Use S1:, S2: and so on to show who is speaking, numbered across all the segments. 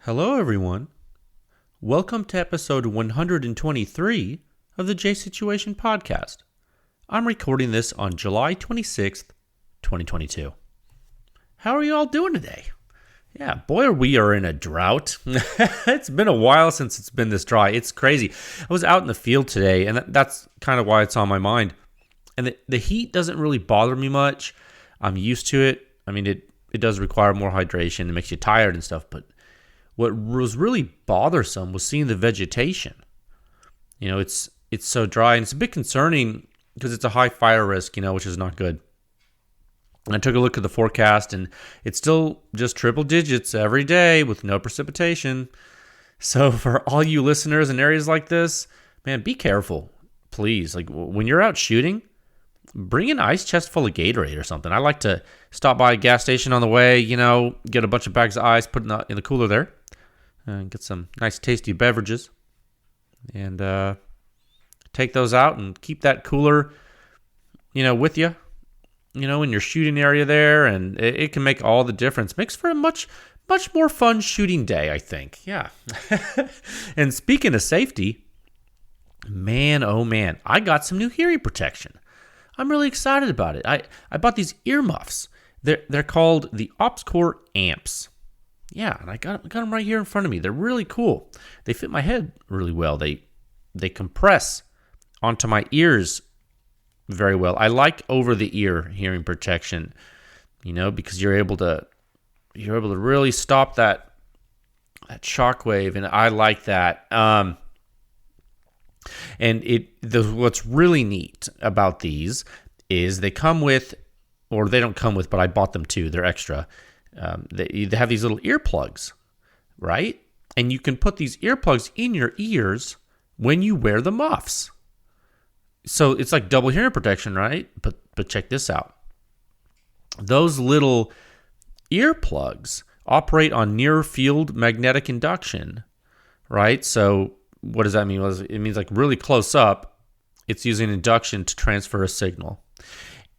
S1: Hello, everyone. Welcome to episode 123 of the J Situation Podcast. I'm recording this on July 26th, 2022. How are you all doing today? Yeah, boy, we are in a drought. It's been a while since it's been this dry. It's crazy. I was out in the field today, and that's kind of why it's on my mind. And the heat doesn't really bother me much. I'm used to it. I mean, it does require more hydration. It makes you tired and stuff, but what was really bothersome was seeing the vegetation. You know, it's so dry, and it's a bit concerning because it's a high fire risk, which is not good. And I took a look at the forecast, and it's still just triple digits every day with no precipitation. So for all you listeners in areas like this, man, be careful, please. Like when you're out shooting, bring an ice chest full of Gatorade or something. I like to stop by a gas station on the way, get a bunch of bags of ice, put it in the cooler there. Get some nice tasty beverages and take those out and keep that cooler, with you, in your shooting area there. And it can make all the difference. Makes for a much, much more fun shooting day, I think. Yeah. And speaking of safety, man, oh man, I got some new hearing protection. I'm really excited about it. I bought these earmuffs. They're called the OpsCore Amps. Yeah, and I got them right here in front of me. They're really cool. They fit my head really well. They compress onto my ears very well. I like over the ear hearing protection, because you're able to really stop that shockwave, and I like that. And what's really neat about these is they come with, or they don't come with, but I bought them too. They're extra. They have these little earplugs, right? And you can put these earplugs in your ears when you wear the muffs. So it's like double hearing protection, right? But check this out. Those little earplugs operate on near field magnetic induction, right? So what does that mean? Well, it means like really close up, it's using induction to transfer a signal.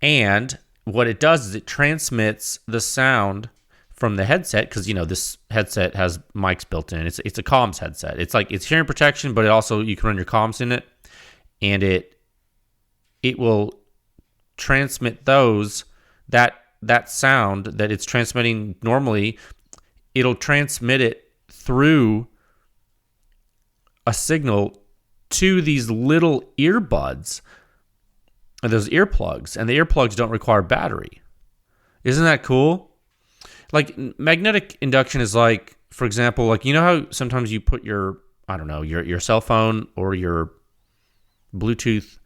S1: And what it does is it transmits the sound from the headset, because this headset has mics built in. It's a comms headset. It's hearing protection, but you can run your comms in it, and it will transmit that sound that it's transmitting normally. It'll transmit it through a signal to these little earbuds, and those earplugs, and the earplugs don't require battery. Isn't that cool? Like magnetic induction is like, for example, like how sometimes you put your cell phone or your Bluetooth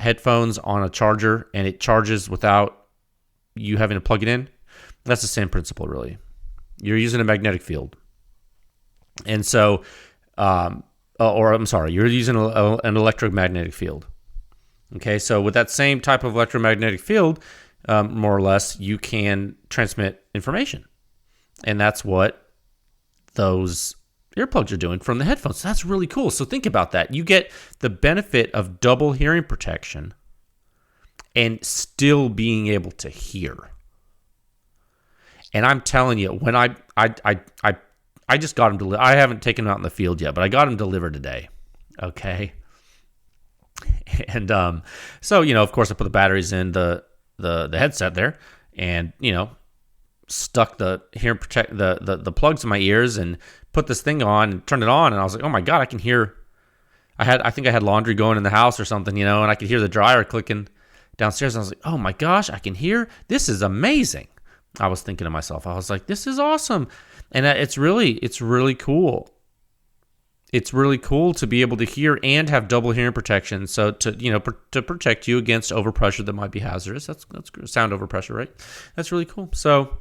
S1: headphones on a charger and it charges without you having to plug it in? That's the same principle, really. You're using a magnetic field. And so, you're using an electromagnetic field. Okay, so with that same type of electromagnetic field, more or less, you can transmit information. And that's what those earplugs are doing from the headphones. So that's really cool. So think about that. You get the benefit of double hearing protection and still being able to hear. And I'm telling you, when I just got them delivered. I haven't taken them out in the field yet, but I got them delivered today. Okay. And so of course, I put the batteries in the headset there, and stuck the hearing the plugs in my ears and put this thing on and turned it on, and I was like, oh my god, I can hear. I think I had laundry going in the house or something, and I could hear the dryer clicking downstairs, and I was like, oh my gosh, I can hear. This is amazing. I was thinking to myself, I was like, this is awesome. And it's really cool. It's really cool to be able to hear and have double hearing protection. So to protect you against overpressure that might be hazardous. That's sound overpressure, right? That's really cool. So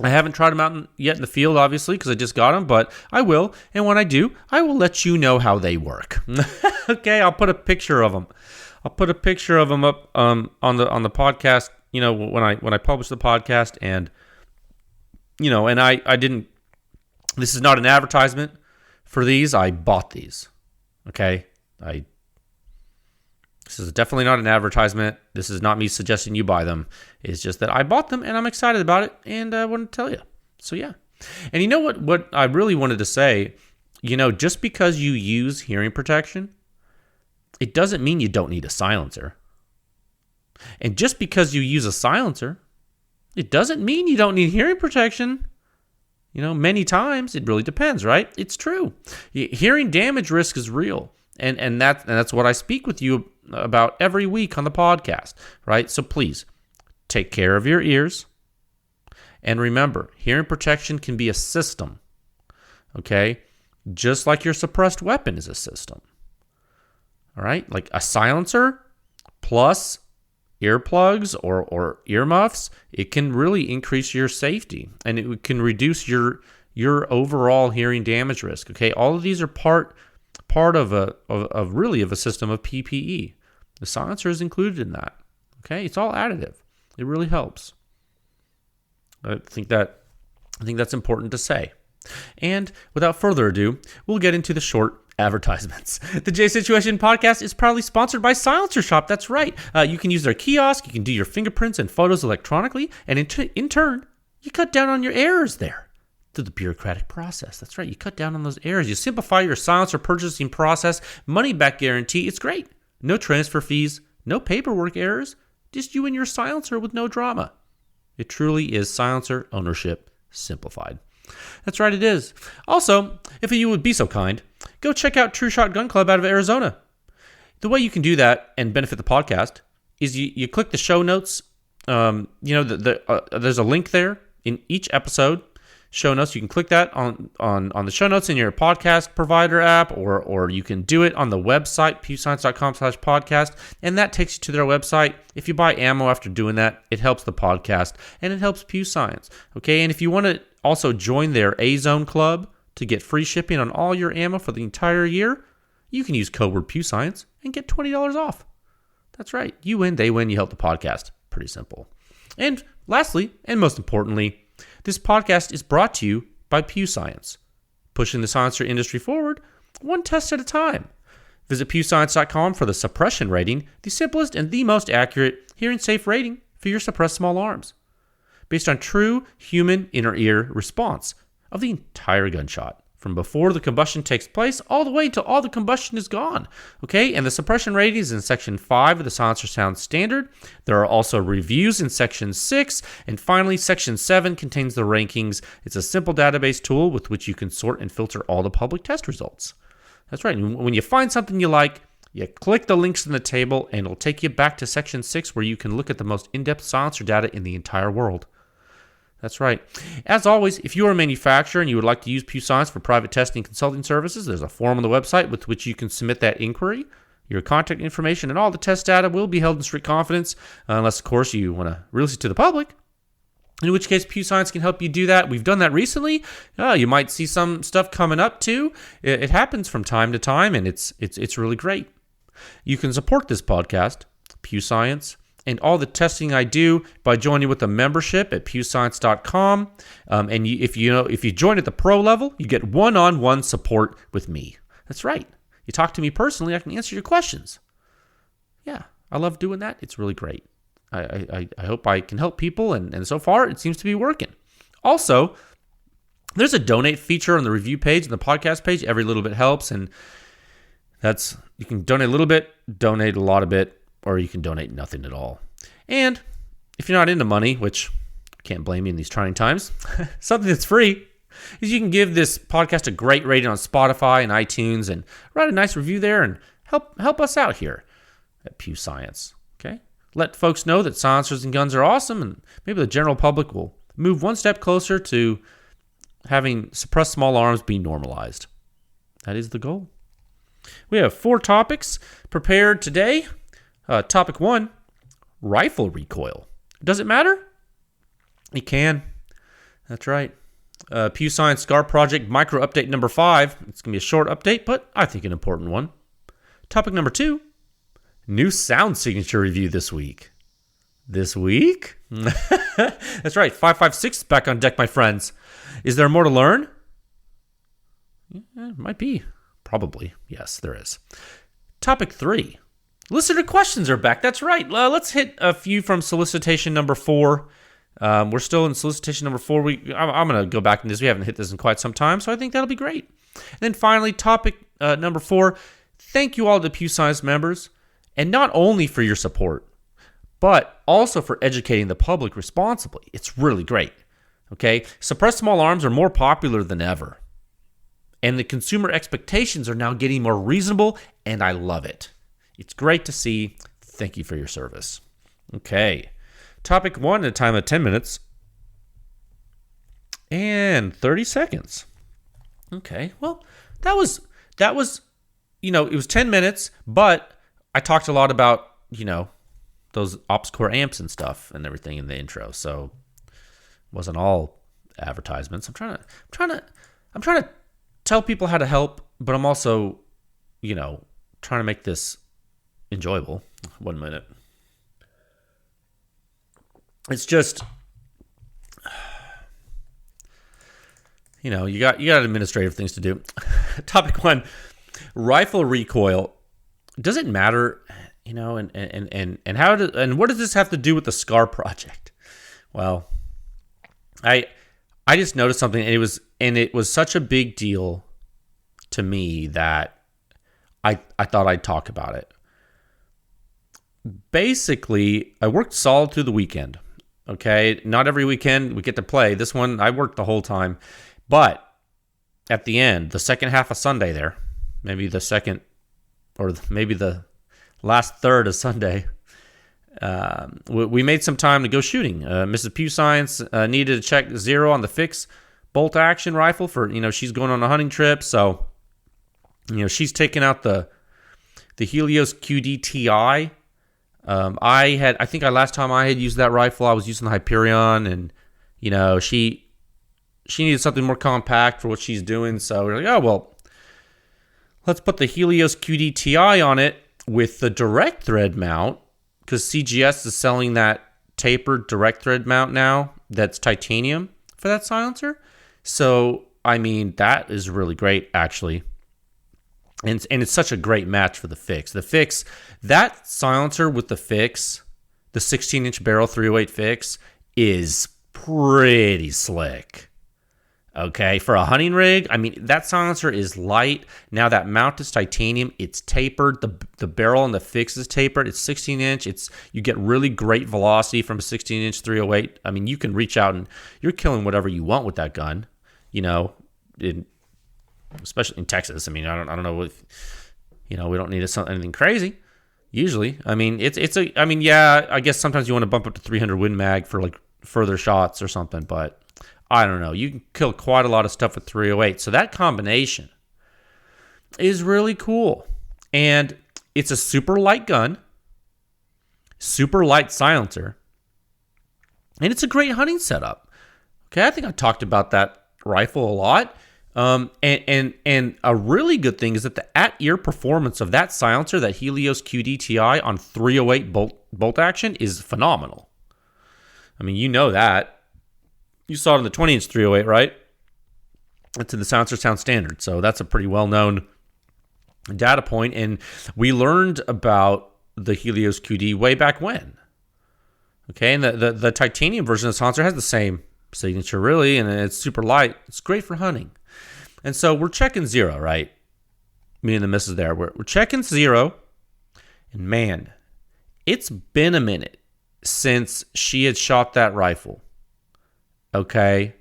S1: I haven't tried them out yet in the field, obviously, because I just got them, but I will. And when I do, I will let you know how they work. Okay, I'll put a picture of them. I'll put a picture of them up on the podcast. When I publish the podcast, and and I didn't. This is not an advertisement for these. I bought these. Okay, This is definitely not an advertisement. This is not me suggesting you buy them. It's just that I bought them and I'm excited about it, and I want to tell you. So yeah. And you know what I really wanted to say, just because you use hearing protection, it doesn't mean you don't need a silencer. And just because you use a silencer, it doesn't mean you don't need hearing protection. Many times it really depends, right? It's true. Hearing damage risk is real. And that's what I speak with you about every week on the podcast, right? So please take care of your ears. And remember, hearing protection can be a system, okay? Just like your suppressed weapon is a system, all right? Like a silencer plus earplugs or earmuffs, it can really increase your safety, and it can reduce your overall hearing damage risk, okay? All of these are part of a system of PPE. The silencer is included in that, okay? It's all additive. It really helps. I think that's important to say. And without further ado, we'll get into the short advertisements. The J Situation podcast is proudly sponsored by Silencer Shop. That's right. You can use their kiosk. You can do your fingerprints and photos electronically. And in turn, you cut down on your errors there through the bureaucratic process. That's right. You cut down on those errors. You simplify your silencer purchasing process. Money back guarantee. It's great. No transfer fees. No paperwork errors. Just you and your silencer with no drama. It truly is silencer ownership simplified. That's right, it is. Also, if you would be so kind, go check out True Shot Gun Club out of Arizona. The way you can do that and benefit the podcast is you click the show notes. There's a link there in each episode. Show notes. You can click that on the show notes in your podcast provider app, or you can do it on the website, pewscience.com/podcast, and that takes you to their website. If you buy ammo after doing that, it helps the podcast and it helps Pew Science. Okay, and if you want to also join their A-Zone Club to get free shipping on all your ammo for the entire year, you can use code word Pew Science and get $20 off. That's right. You win, they win, you help the podcast. Pretty simple. And lastly, and most importantly, this podcast is brought to you by Pew Science, pushing the silencer industry forward one test at a time. Visit pewscience.com for the suppression rating, the simplest and the most accurate hearing-safe rating for your suppressed small arms, based on true human inner ear response of the entire gunshot, from before the combustion takes place all the way till all the combustion is gone. Okay, and the suppression rating is in Section 5 of the Silencer Sound Standard. There are also reviews in Section 6, and finally, Section 7 contains the rankings. It's a simple database tool with which you can sort and filter all the public test results. That's right, and when you find something you like, you click the links in the table, and it'll take you back to Section 6, where you can look at the most in-depth silencer data in the entire world. That's right. As always, if you are a manufacturer and you would like to use Pew Science for private testing and consulting services, there's a form on the website with which you can submit that inquiry. Your contact information and all the test data will be held in strict confidence, unless, of course, you want to release it to the public, in which case Pew Science can help you do that. We've done that recently. You might see some stuff coming up, too. It happens from time to time, and it's really great. You can support this podcast, Pew Science, and all the testing I do by joining with a membership at pewscience.com. And if you join at the pro level, you get one-on-one support with me. That's right. You talk to me personally, I can answer your questions. Yeah, I love doing that. It's really great. I hope I can help people, and so far it seems to be working. Also, there's a donate feature on the review page and the podcast page. Every little bit helps, and you can donate a little bit, donate a lot of it, or you can donate nothing at all. And if you're not into money, which I can't blame you in these trying times, something that's free is you can give this podcast a great rating on Spotify and iTunes and write a nice review there and help us out here at Pew Science. Okay? Let folks know that silencers and guns are awesome, and maybe the general public will move one step closer to having suppressed small arms be normalized. That is the goal. We have 4 topics prepared today. Topic 1, rifle recoil. Does it matter? It can. That's right. PEW Science SCAR Project micro update number 5. It's going to be a short update, but I think an important one. Topic number 2, new sound signature review this week. This week? That's right. 556 back on deck, my friends. Is there more to learn? Yeah, it might be. Probably. Yes, there is. Topic 3. Listener questions are back. That's right. Let's hit a few from solicitation number 4. We're still in solicitation number 4. I'm going to go back in this. We haven't hit this in quite some time, so I think that'll be great. And then finally, topic number 4. Thank you all to PEW Science members, and not only for your support, but also for educating the public responsibly. It's really great. Okay, suppressed small arms are more popular than ever, and the consumer expectations are now getting more reasonable, and I love it. It's great to see. Thank you for your service. Okay, topic 1 at a time of 10 minutes and 30 seconds. Okay, well, that was it was 10 minutes, but I talked a lot about those ops core amps and stuff and everything in the intro, so it wasn't all advertisements. I'm trying to tell people how to help, but I'm also trying to make this enjoyable. 1 minute. It's just you got administrative things to do. Topic 1, rifle recoil. Does it matter? And what does this have to do with the SCAR project? Well, I just noticed something, and it was such a big deal to me that I thought I'd talk about it. Basically, I worked solid through the weekend. Okay, not every weekend we get to play. This one I worked the whole time, but at the end, the second half of Sunday there, maybe the second or maybe the last third of Sunday, we made some time to go shooting. Mrs. PEW Science needed to check 0 on the fixed bolt action rifle for, she's going on a hunting trip. So, she's taking out the Helios QD TI. I think last time I had used that rifle, I was using the Hyperion, and, she needed something more compact for what she's doing. So we're like, oh, well, let's put the Helios QD TI on it with the direct thread mount, because CGS is selling that tapered direct thread mount now that's titanium for that silencer. So, that is really great, actually. And it's such a great match for the fix. The fix, that silencer with the fix, the 16-inch barrel 308 fix, is pretty slick. Okay, for a hunting rig, that silencer is light. Now that mount is titanium. It's tapered. The barrel and the fix is tapered. It's 16-inch. You get really great velocity from a 16-inch 308. You can reach out and you're killing whatever you want with that gun. Especially in Texas. I don't know if we don't need anything crazy. Usually, I guess sometimes you want to bump up to 300 Win Mag for like further shots or something, but I don't know. You can kill quite a lot of stuff with 308. So that combination is really cool. And it's a super light gun, super light silencer, and it's a great hunting setup. Okay, I think I talked about that rifle a lot. And a really good thing is that the at-ear performance of that silencer, that Helios QD TI on 308 bolt action, is phenomenal. That. You saw it in the 20-inch 308, right? It's in the Silencer Sound Standard, so that's a pretty well-known data point. And we learned about the Helios QD way back when. Okay, and the titanium version of the silencer has the same signature, really, and it's super light. It's great for hunting. And so we're checking 0, right? Me and the missus there. We're checking 0, and man, it's been a minute since she had shot that rifle. Okay,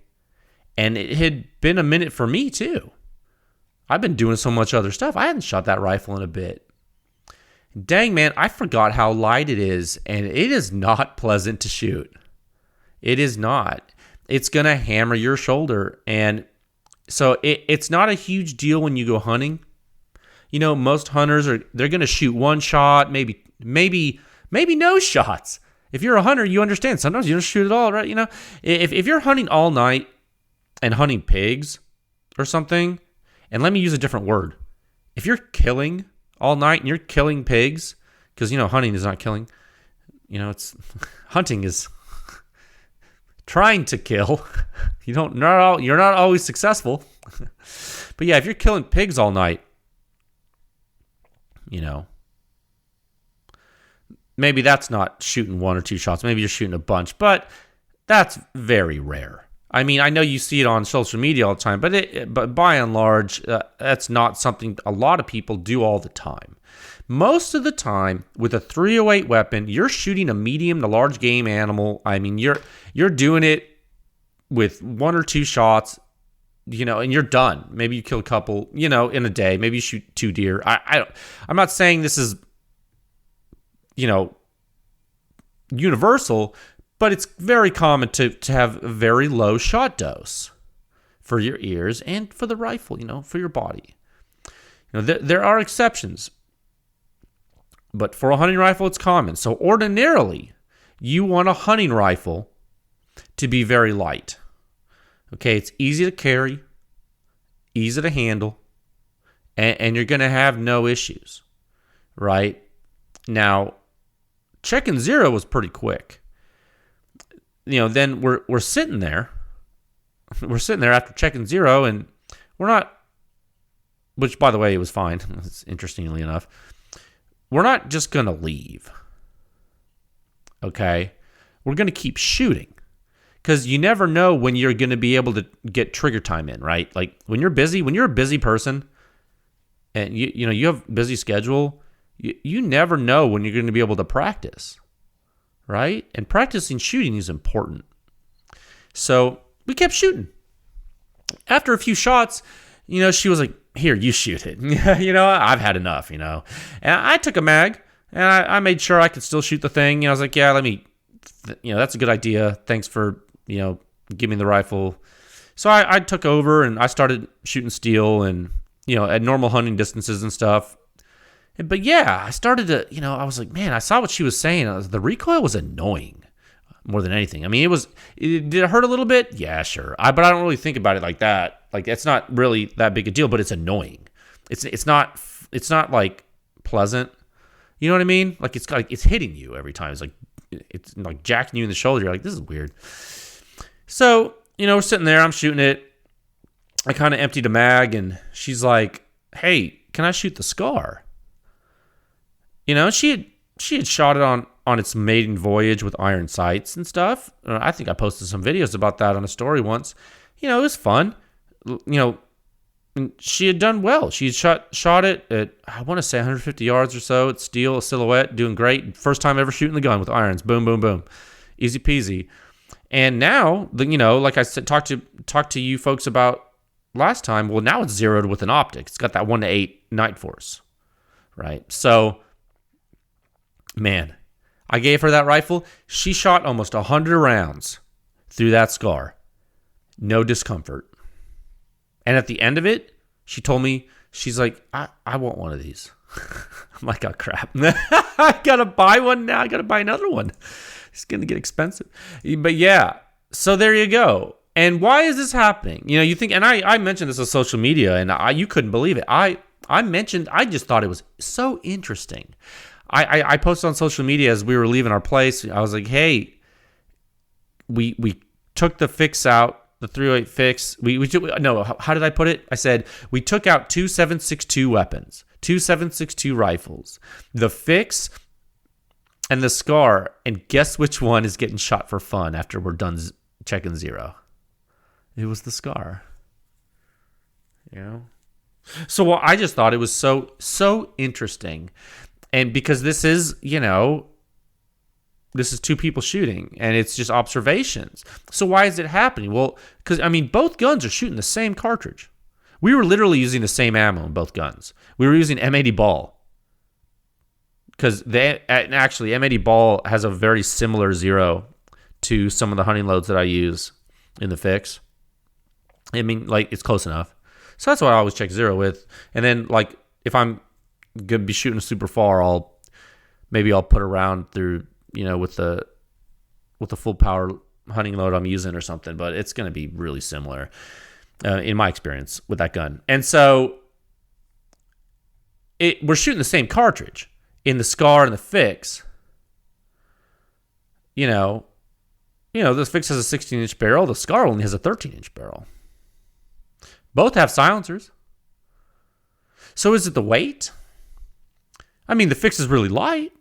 S1: and it had been a minute for me too. I've been doing so much other stuff. I hadn't shot that rifle in a bit. Dang, man, I forgot how light it is, and it is not pleasant to shoot. It is not. It's going to hammer your shoulder, and so it's not a huge deal when you go hunting. Most hunters they're going to shoot one shot, maybe no shots. If you're a hunter, you understand. Sometimes you don't shoot at all, right? If you're hunting all night and hunting pigs or something, and let me use a different word. If you're killing all night and you're killing pigs, because, hunting is not killing. It's hunting is trying to kill. You're not always successful. But yeah, if you're killing pigs all night, maybe that's not shooting 1 or 2 shots. Maybe you're shooting a bunch. But That's very rare. I mean, I know you see it on social media all the time, but by and large, that's not something a lot of people do all the time. Most of the time, with a .308 weapon, you're shooting a medium to large game animal. I mean, you're doing it with 1 or 2 shots, and you're done. Maybe you kill a couple, in a day. Maybe you shoot 2 deer. I'm not saying this is, universal, but it's very common to have a very low shot dose for your ears and for the rifle, for your body. There are exceptions, but for a hunting rifle, it's common. So ordinarily, you want a hunting rifle to be very light. Okay, it's easy to carry, easy to handle, and you're going to have no issues, right? Now, checking zero was pretty quick. Then we're sitting there. We're sitting there after checking zero, and we're not, which, by the way, it was fine, interestingly enough. We're not just going to leave, okay? We're going to keep shooting. Because you never know when you're going to be able to get trigger time in, right? Like when you're a busy person and you have a busy schedule, you never know when you're going to be able to practice, right? And practicing shooting is important. So we kept shooting. After a few shots, she was like, here, you shoot it. I've had enough, And I took a mag and I made sure I could still shoot the thing. I was like, yeah, let me, that's a good idea. Thanks for, give me the rifle. So I took over and I started shooting steel and, at normal hunting distances and stuff. But yeah, I started to, I was like, man, I saw what she was saying. The recoil was annoying more than anything. I mean, did it hurt a little bit? Yeah, sure. But I don't really think about it like that. Like, it's not really that big a deal, but it's annoying. It's not like pleasant. You know what I mean? Like, it's hitting you every time. It's like jacking you in the shoulder. You're like, this is weird. So, we're sitting there, I'm shooting it. I kind of emptied a mag and she's like, hey, can I shoot the SCAR? She had shot it on its maiden voyage with iron sights and stuff. I think I posted some videos about that on a story once. It was fun. She had done well. She had shot it at, I want to say 150 yards or so. It's steel, a silhouette, doing great. First time ever shooting the gun with irons. Boom, boom, boom. Easy peasy. And now, like I said, talked to you folks about last time. Well, now it's zeroed with an optic. It's got that 1:8 night force, right? So, man, I gave her that rifle. She shot almost 100 rounds through that SCAR. No discomfort. And at the end of it, she told me, she's like, I want one of these. I'm like, oh, crap. I got to buy one now. I got to buy another one. It's going to get expensive. But yeah, so there you go. And why is this happening? You think, and I mentioned this on social media, and you couldn't believe it. I just thought it was so interesting. I posted on social media as we were leaving our place. I was like, hey, we took the fix out. The .308 fix. How did I put it? I said, we took out 2 7.62 weapons, 2 7.62 rifles, the fix and the SCAR, and guess which one is getting shot for fun after we're done checking zero? It was the SCAR. So I just thought it was so interesting. And because this is, this is 2 people shooting, and it's just observations. So why is it happening? Well, because, both guns are shooting the same cartridge. We were literally using the same ammo in both guns. We were using M80 ball. Because actually, M80 ball has a very similar zero to some of the hunting loads that I use in the fix. It's close enough. So that's what I always check zero with. And then, if I'm going to be shooting super far, I'll put a round through, with the full power hunting load I'm using or something, but it's going to be really similar in my experience with that gun. And so we're shooting the same cartridge in the SCAR and the fix. This fix has a 16-inch barrel. The SCAR only has a 13-inch barrel. Both have silencers. So is it the weight? The fix is really light.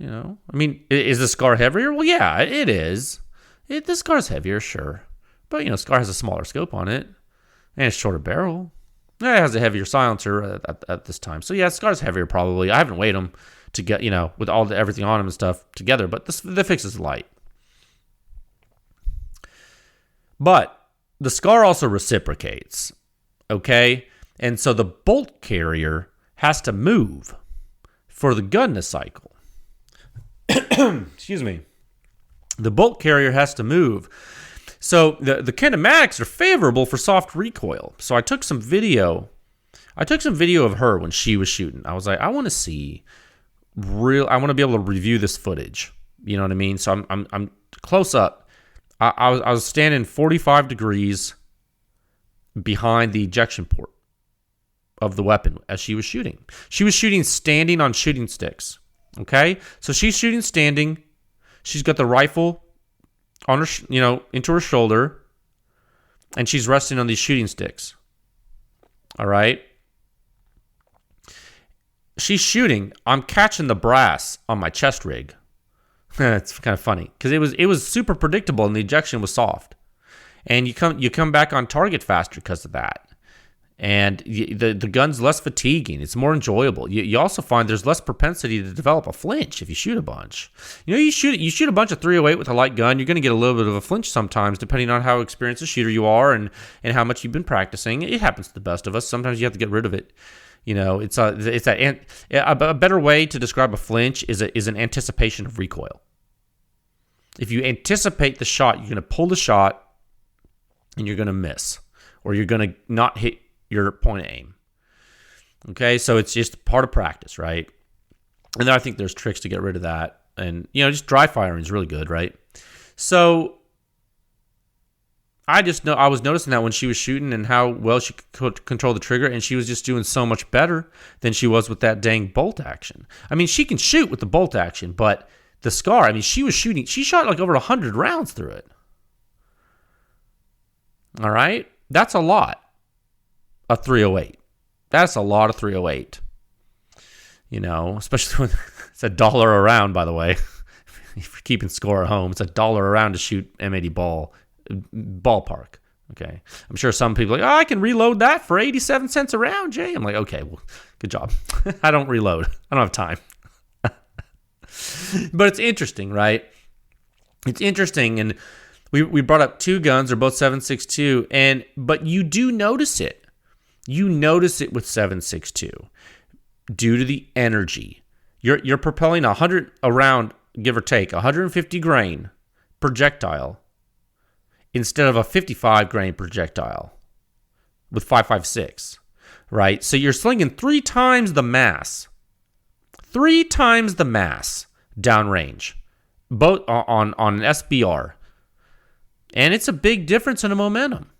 S1: I mean, is the SCAR heavier? Well, yeah, it is. The SCAR's heavier, sure. But, SCAR has a smaller scope on it. And it's shorter barrel. It has a heavier silencer at this time. So, yeah, SCAR's heavier probably. I haven't weighed them to get, with everything on them and stuff together. But the fix is light. But the SCAR also reciprocates. Okay? And so the bolt carrier has to move for the gun to cycle. Excuse me. The bolt carrier has to move. So the kinematics are favorable for soft recoil. So I took some video. Of her when she was shooting. I was like, I want to see I want to be able to review this footage. You know what I mean? So I'm close up. I was standing 45 degrees behind the ejection port of the weapon as she was shooting. She was shooting standing on shooting sticks. Okay? So she's shooting standing. She's got the rifle on her, into her shoulder, and she's resting on these shooting sticks. All right? She's shooting. I'm catching the brass on my chest rig. It's kind of funny because it was super predictable and the ejection was soft, and you come back on target faster because of that. And the gun's less fatiguing. It's more enjoyable. You also find there's less propensity to develop a flinch if you shoot a bunch. You shoot a bunch of 308 with a light gun, you're going to get a little bit of a flinch sometimes, depending on how experienced a shooter you are and how much you've been practicing. It happens to the best of us. Sometimes you have to get rid of it. A better way to describe a flinch is an anticipation of recoil. If you anticipate the shot, you're going to pull the shot and you're going to miss, or you're going to not hit your point of aim. Okay, so it's just part of practice, right? And then I think there's tricks to get rid of that. And, just dry firing is really good, right? So I was noticing that when she was shooting and how well she could control the trigger, and she was just doing so much better than she was with that dang bolt action. I mean, she can shoot with the bolt action, but the SCAR, I mean, she shot like over 100 rounds through it. All right? That's a lot. A 308. That's a lot of 308. Especially when it's $1 a round, by the way. If you're keeping score at home, it's $1 a round to shoot M80 ballpark. Okay. I'm sure some people are like, I can reload that for 87 cents a round, Jay. I'm like, okay, well, good job. I don't reload. I don't have time. But it's interesting, right? It's interesting, and we brought up two guns. They're both 7.62, but you do notice it. You notice it with 7.62 due to the energy. You're propelling 100 around, give or take, 150 grain projectile instead of a 55 grain projectile with 5.56, right? So you're slinging 3 times the mass. 3 times the mass downrange, both on an SBR. And it's a big difference in the momentum.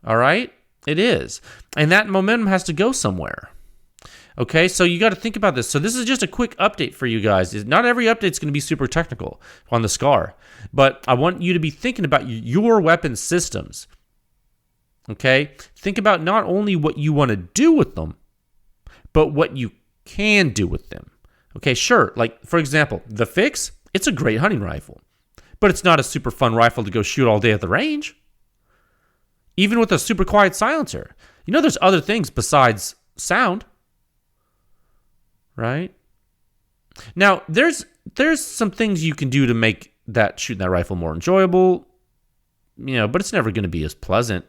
S1: All right? It is. And that momentum has to go somewhere. Okay, so you got to think about this. So this is just a quick update for you guys. Not every update is going to be super technical on the SCAR, but I want you to be thinking about your weapon systems. Okay? Think about not only what you want to do with them, but what you can do with them. Okay, sure. Like, for example, the Fix, it's a great hunting rifle, but it's not a super fun rifle to go shoot all day at the range. Even with a super quiet silencer. There's other things besides sound. Right? Now, there's some things you can do to make shooting that rifle more enjoyable, but it's never going to be as pleasant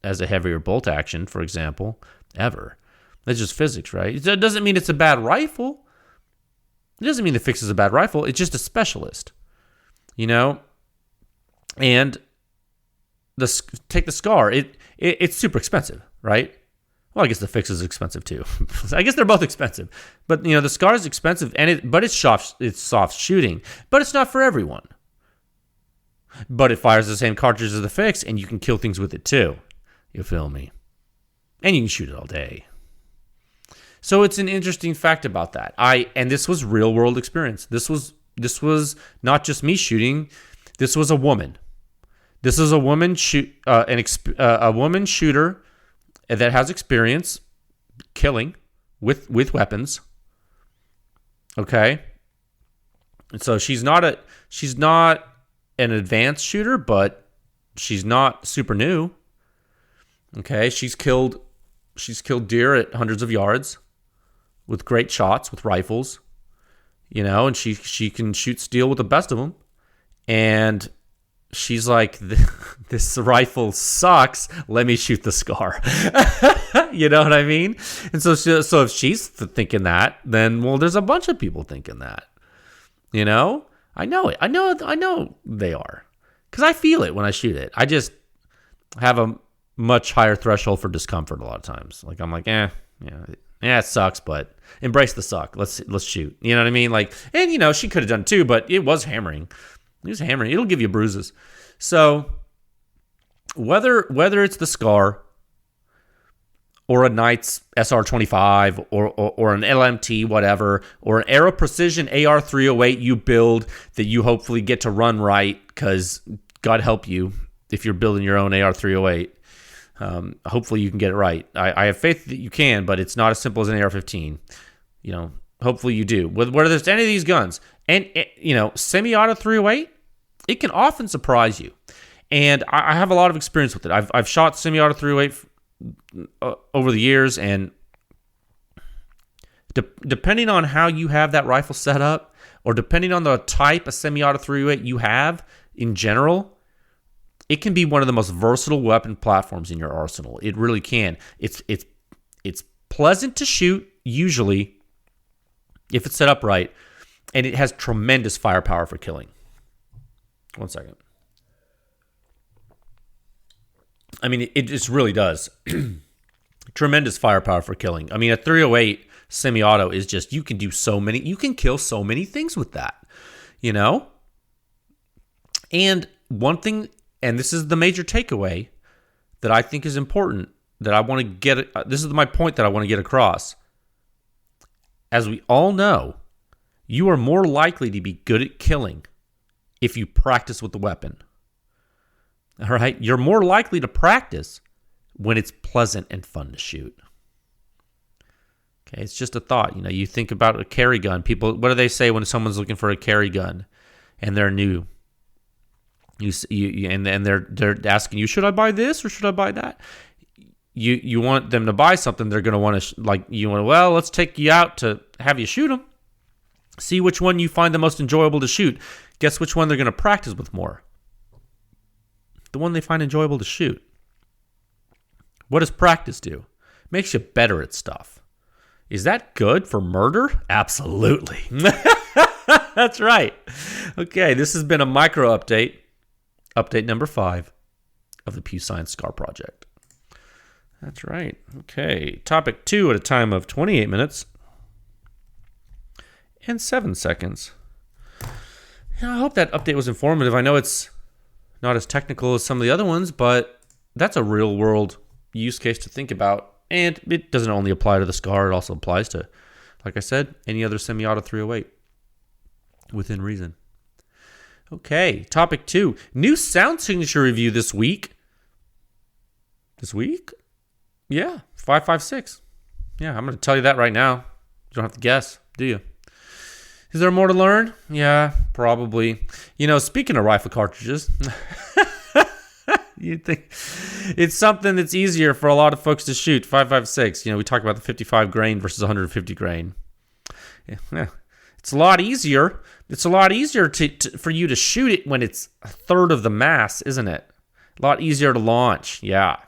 S1: as a heavier bolt action, for example, ever. That's just physics, right? It doesn't mean it's a bad rifle. It doesn't mean the Fix is a bad rifle. It's just a specialist, And take the SCAR. It's super expensive, right? Well, I guess the Fix is expensive too. I guess they're both expensive, but the SCAR is expensive, but it's soft shooting, but it's not for everyone. But it fires the same cartridge as the Fix, and you can kill things with it too. You feel me? And you can shoot it all day. So it's an interesting fact about that. And this was real world experience. This was not just me shooting. This was a woman. This is a woman a woman shooter that has experience killing with weapons. Okay? So she's not an advanced shooter, but she's not super new. Okay, she's killed deer at hundreds of yards with great shots with rifles, and she can shoot steel with the best of them. And she's like, this rifle sucks. Let me shoot the SCAR. You know what I mean? And so if she's thinking that, then, well, there's a bunch of people thinking that. I know it. I know they are. Because I feel it when I shoot it. I just have a much higher threshold for discomfort a lot of times. Like, I'm like, it sucks, but embrace the suck. Let's shoot. You know what I mean? Like, and, she could have done it too, but it was hammering. It was hammering. It'll give you bruises. So whether it's the SCAR or a Knight's SR25 or an LMT, whatever, or an Aero Precision AR308 you build that you hopefully get to run right, because God help you if you're building your own AR308. Hopefully you can get it right. I have faith that you can, but it's not as simple as an AR-15. Hopefully you do. Whether there's any of these guns, and semi-auto 308, it can often surprise you. And I have a lot of experience with it. I've shot semi-auto 308 over the years, and depending on how you have that rifle set up, or depending on the type of semi-auto 308 you have in general, it can be one of the most versatile weapon platforms in your arsenal. It really can. It's pleasant to shoot, usually, if it's set up right, and it has tremendous firepower for killing. One second. I mean, it just really does. Tremendous firepower for killing. I mean, a 308 semi-auto is just, you can kill so many things with that, And one thing, and this is the major takeaway that I think is important, that I want to get, this is my point that I want to get across. As we all know, you are more likely to be good at killing if you practice with the weapon. All right? You're more likely to practice when it's pleasant and fun to shoot. Okay, it's just a thought. You think about a carry gun. People, what do they say when someone's looking for a carry gun and they're new? And they're asking you, should I buy this or should I buy that? You want them to buy something, they're going to want to, well, let's take you out to have you shoot them. See which one you find the most enjoyable to shoot. Guess which one they're going to practice with more? The one they find enjoyable to shoot. What does practice do? Makes you better at stuff. Is that good for murder? Absolutely. That's right. Okay, this has been a micro update. Update number 5 of the PEW Science SCAR Project. That's right. Okay, topic 2 at a time of 28 minutes and 7 seconds. I hope that update was informative. I know it's not as technical as some of the other ones, but that's a real world use case to think about. And it doesn't only apply to the SCAR, it also applies to, like I said, any other semi-auto 308 within reason. Okay, topic 2. New sound signature review this week. This week? Yeah, 556. Yeah, I'm going to tell you that right now. You don't have to guess, do you? Is there more to learn? Yeah, probably. Speaking of rifle cartridges, you'd think it's something that's easier for a lot of folks to shoot. 556. We talk about the 55 grain versus 150 grain. Yeah. It's a lot easier. It's a lot easier for you to shoot it when it's a third of the mass, isn't it? A lot easier to launch. Yeah.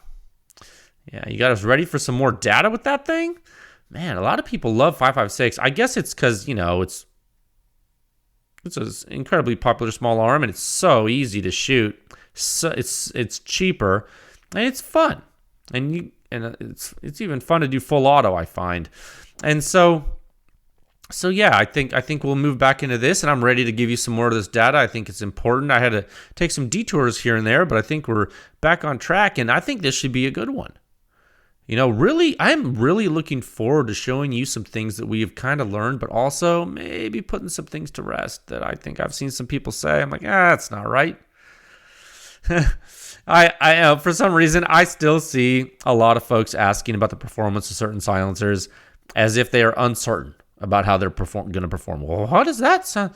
S1: Yeah, you got us ready for some more data with that thing? Man, a lot of people love 556. I guess it's because, it's an incredibly popular small arm, and it's so easy to shoot. So it's cheaper, and it's fun, and it's even fun to do full auto, I find. And so yeah, I think we'll move back into this, and I'm ready to give you some more of this data. I think it's important. I had to take some detours here and there, but I think we're back on track, and I think this should be a good one. Really, I'm really looking forward to showing you some things that we have kind of learned, but also maybe putting some things to rest that I think I've seen some people say. I'm like, that's not right. I for some reason, I still see a lot of folks asking about the performance of certain silencers as if they are uncertain about how they're going to perform. Well, how does that sound?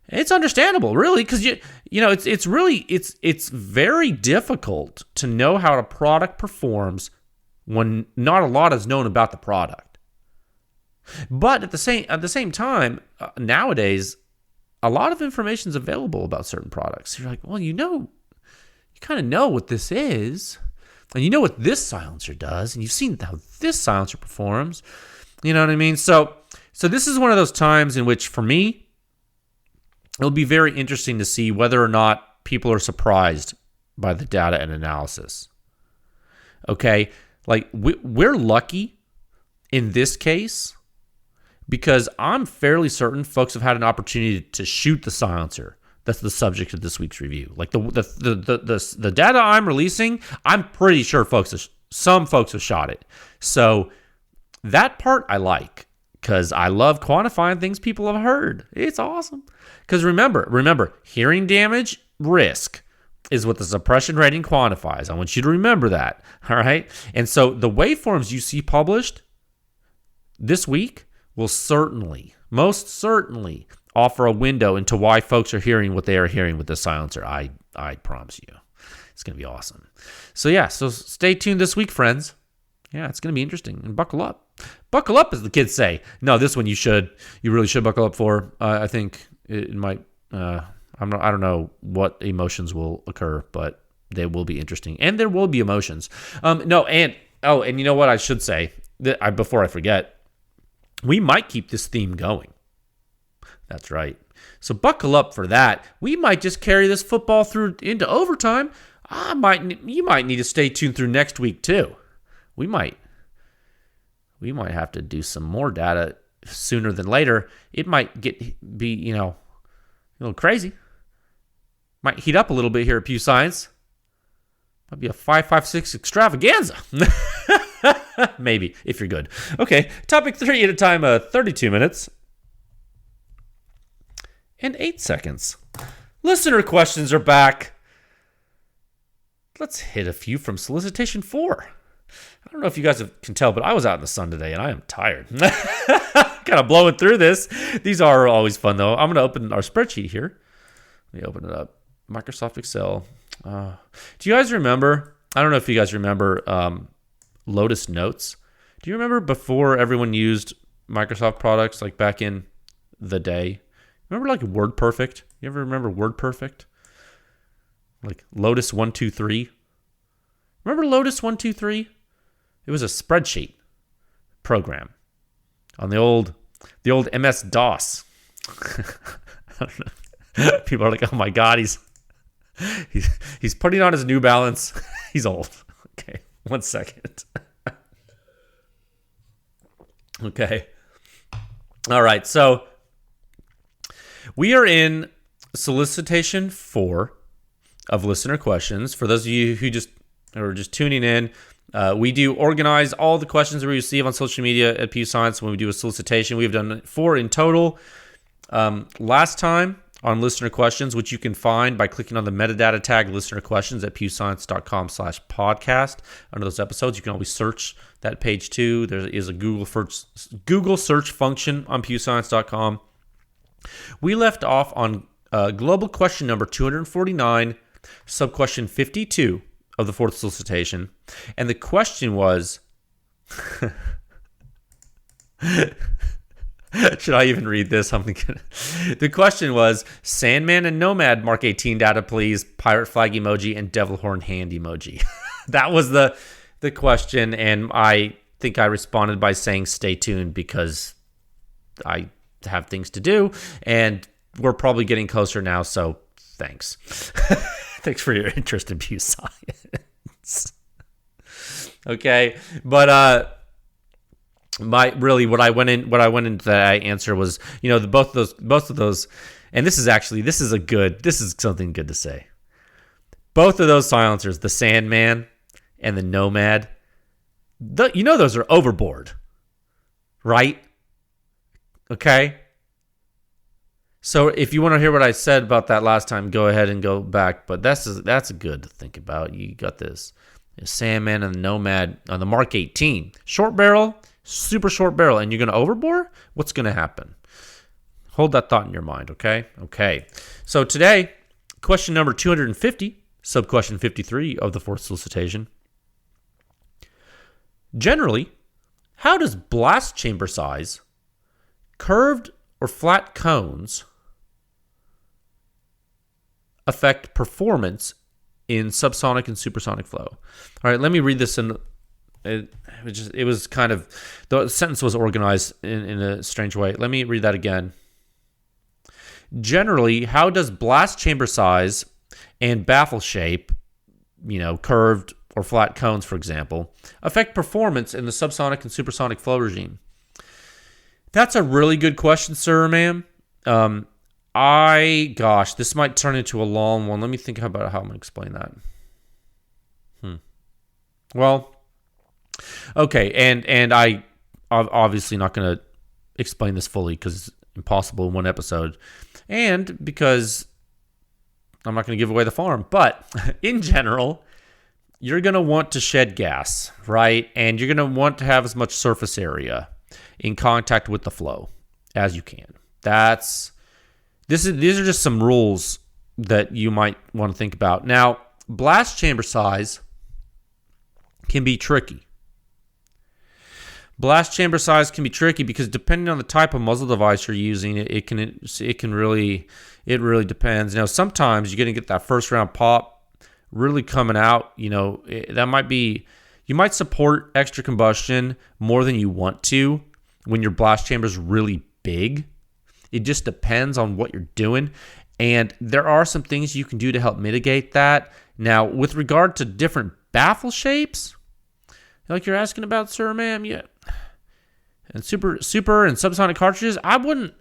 S1: It's understandable, really, because it's very difficult to know how a product performs when not a lot is known about the product. But at the same time, nowadays, a lot of information is available about certain products. You're like, well, you kind of know what this is, and you know what this silencer does, and you've seen how this silencer performs. You know what I mean? So this is one of those times in which, for me, it'll be very interesting to see whether or not people are surprised by the data and analysis. Okay? Like, we're lucky in this case because I'm fairly certain folks have had an opportunity to shoot the silencer. That's the subject of this week's review. Like, the data I'm releasing, I'm pretty sure some folks have shot it. So that part I like, because I love quantifying things people have heard. It's awesome. Because remember, hearing damage risk is what the suppression rating quantifies. I want you to remember that. All right? And so the waveforms you see published this week will most certainly offer a window into why folks are hearing what they are hearing with the silencer. I promise you. It's going to be awesome. So stay tuned this week, friends. Yeah, it's going to be interesting. And buckle up. Buckle up, as the kids say. No, this one you really should buckle up for. I think it might, I don't know what emotions will occur, but they will be interesting. And there will be emotions. And you know what I should say, before I forget, we might keep this theme going. That's right. So buckle up for that. We might just carry this football through into overtime. You might need to stay tuned through next week too. We might have to do some more data sooner than later. It might be a little crazy. Might heat up a little bit here at PEW Science. Might be a 5.56 extravaganza. Maybe, if you're good. Okay, topic 3 at a time, 32 minutes. And 8 seconds. Listener questions are back. Let's hit a few from Solicitation 4. I don't know if you guys can tell, but I was out in the sun today, and I am tired. Kind of blowing through this. These are always fun, though. I'm going to open our spreadsheet here. Let me open it up. Microsoft Excel. Do you guys remember? I don't know if you guys remember Lotus Notes. Do you remember before everyone used Microsoft products, like back in the day? Remember like WordPerfect? You ever remember WordPerfect? Like Lotus 123? Remember Lotus 123? It was a spreadsheet program on the old MS-DOS. I don't know. People are like, oh my God, he's putting on his New Balance. He's old. Okay, 1 second. Okay. All right, so we are in Solicitation 4 of listener questions. For those of you who are just tuning in, we do organize all the questions that we receive on social media at PEW Science when we do a solicitation. We've done 4 in total. Last time on listener questions, which you can find by clicking on the metadata tag listener questions at pewscience.com/podcast. Under those episodes, you can always search that page too. There is a Google search function on pewscience.com. We left off on global question number 249, sub-question 52 of the 4th solicitation. And the question was, should I even read this? The question was, Sandman and Nomad Mark 18 data, please, pirate flag emoji, and devil horn hand emoji. That was the question, and I think I responded by saying stay tuned because I have things to do, and we're probably getting closer now, so thanks. Thanks for your interest in PEW Science. Okay, but what I went into that answer was, both of those, and this is something good to say. Both of those silencers, the Sandman and the Nomad, those are overboard, right? Okay. So if you want to hear what I said about that last time, go ahead and go back. But that's good to think about. You got this Sandman and the Nomad on the Mark 18. Short barrel, super short barrel. And you're going to overbore? What's going to happen? Hold that thought in your mind, okay? Okay. So today, question number 250, sub-question 53 of the fourth solicitation. Generally, how does blast chamber size, curved or flat cones, affect performance in subsonic and supersonic flow? All right, let me read this in. It was kind of, the sentence was organized in a strange way. Let me read that again. Generally, how does blast chamber size and baffle shape, curved or flat cones, for example, affect performance in the subsonic and supersonic flow regime? That's a really good question, sir or ma'am. This might turn into a long one. Let me think about how I'm going to explain that. Well, okay, and I'm obviously not going to explain this fully because it's impossible in one episode, and because I'm not going to give away the farm. But in general, you're going to want to shed gas, right? And you're going to want to have as much surface area in contact with the flow as you can. These are just some rules that you might want to think about. Now, blast chamber size can be tricky. Blast chamber size can be tricky because depending on the type of muzzle device you're using, it really depends. Sometimes you're going to get that first round pop really coming out. That might be, you might support extra combustion more than you want to when your blast chamber is really big. It just depends on what you're doing. And there are some things you can do to help mitigate that. Now, with regard to different baffle shapes, like you're asking about, sir, ma'am, yeah, and super and subsonic cartridges, I wouldn't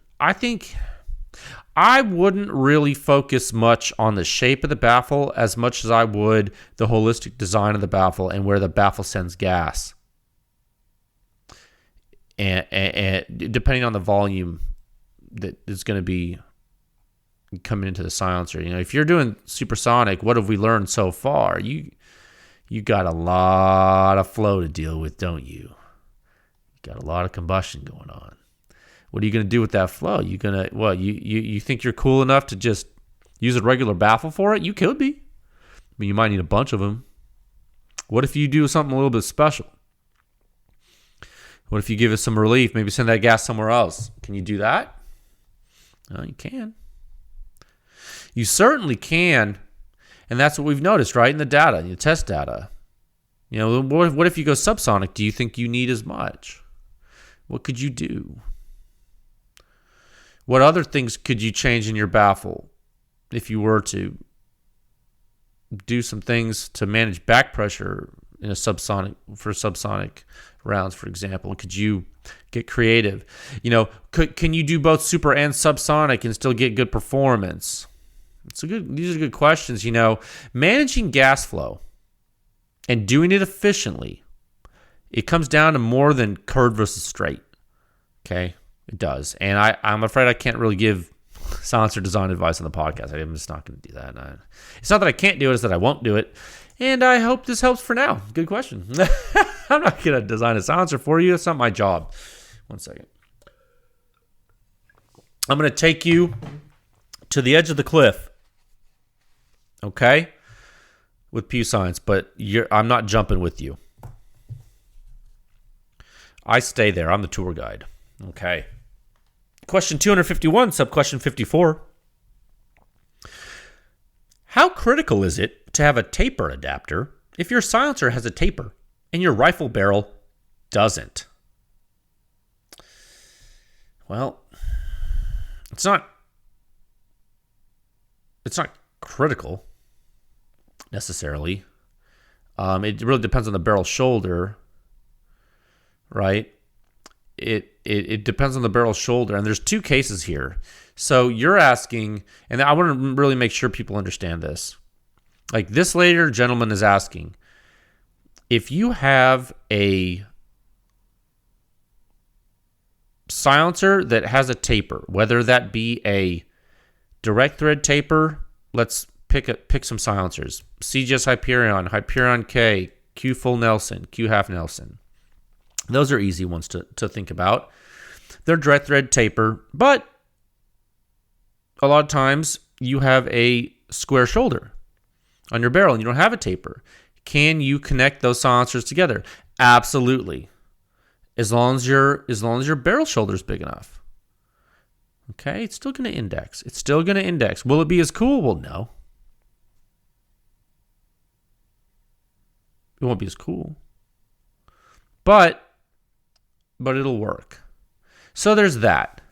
S1: really focus much on the shape of the baffle as much as I would the holistic design of the baffle and where the baffle sends gas. And depending on the volume that is going to be coming into the silencer. If you're doing supersonic, what have we learned so far? You got a lot of flow to deal with, don't you? You got a lot of combustion going on. What are you going to do with that flow? You think you're cool enough to just use a regular baffle for it? You could be. But you might need a bunch of them. What if you do something a little bit special? What if you give us some relief? Maybe send that gas somewhere else. Can you do that? Well, you can. You certainly can. And that's what we've noticed, right? In the data, in the test data. What if you go subsonic? Do you think you need as much? What could you do? What other things could you change in your baffle if you were to do some things to manage back pressure in subsonic rounds, for example? Could you get creative? Can you do both super and subsonic and still get good performance? These are good questions. Managing gas flow and doing it efficiently, it comes down to more than curved versus straight. Okay, it does. And I'm afraid I can't really give silencer design advice on the podcast. I'm just not going to do that. It's not that I can't do it; it's that I won't do it. And I hope this helps for now. Good question. I'm not going to design a silencer for you. It's not my job. One second. I'm going to take you to the edge of the cliff. Okay? With PEW Science, but I'm not jumping with you. I stay there. I'm the tour guide. Okay. Question 251, sub-question 54. How critical is it to have a taper adapter if your silencer has a taper and your rifle barrel doesn't? Well, it's not critical necessarily. It really depends on the barrel shoulder, right? It depends on the barrel shoulder, and there's two cases here. So you're asking, and I want to really make sure people understand this. Like this later gentleman is asking, if you have a silencer that has a taper, whether that be a direct thread taper, let's pick some silencers. CGS Hyperion, Hyperion K, Q full Nelson, Q half Nelson. Those are easy ones to think about. They're direct thread taper, but a lot of times you have a square shoulder on your barrel and you don't have a taper. Can you connect those silencers together? Absolutely. As long as your barrel shoulder is big enough. Okay, it's still going to index. Will it be as cool? Well, no. It won't be as cool. But it'll work. So there's that.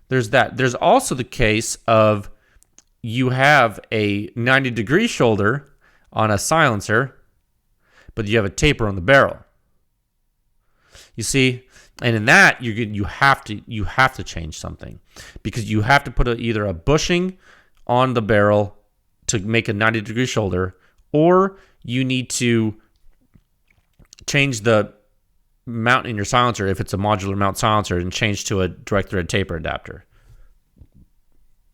S1: There's also the case of you have a 90-degree shoulder on a silencer, but you have a taper on the barrel. You see, and in that you have to change something, because you have to put either a bushing on the barrel to make a 90-degree shoulder, or you need to change the mount in your silencer if it's a modular mount silencer and change to a direct thread taper adapter.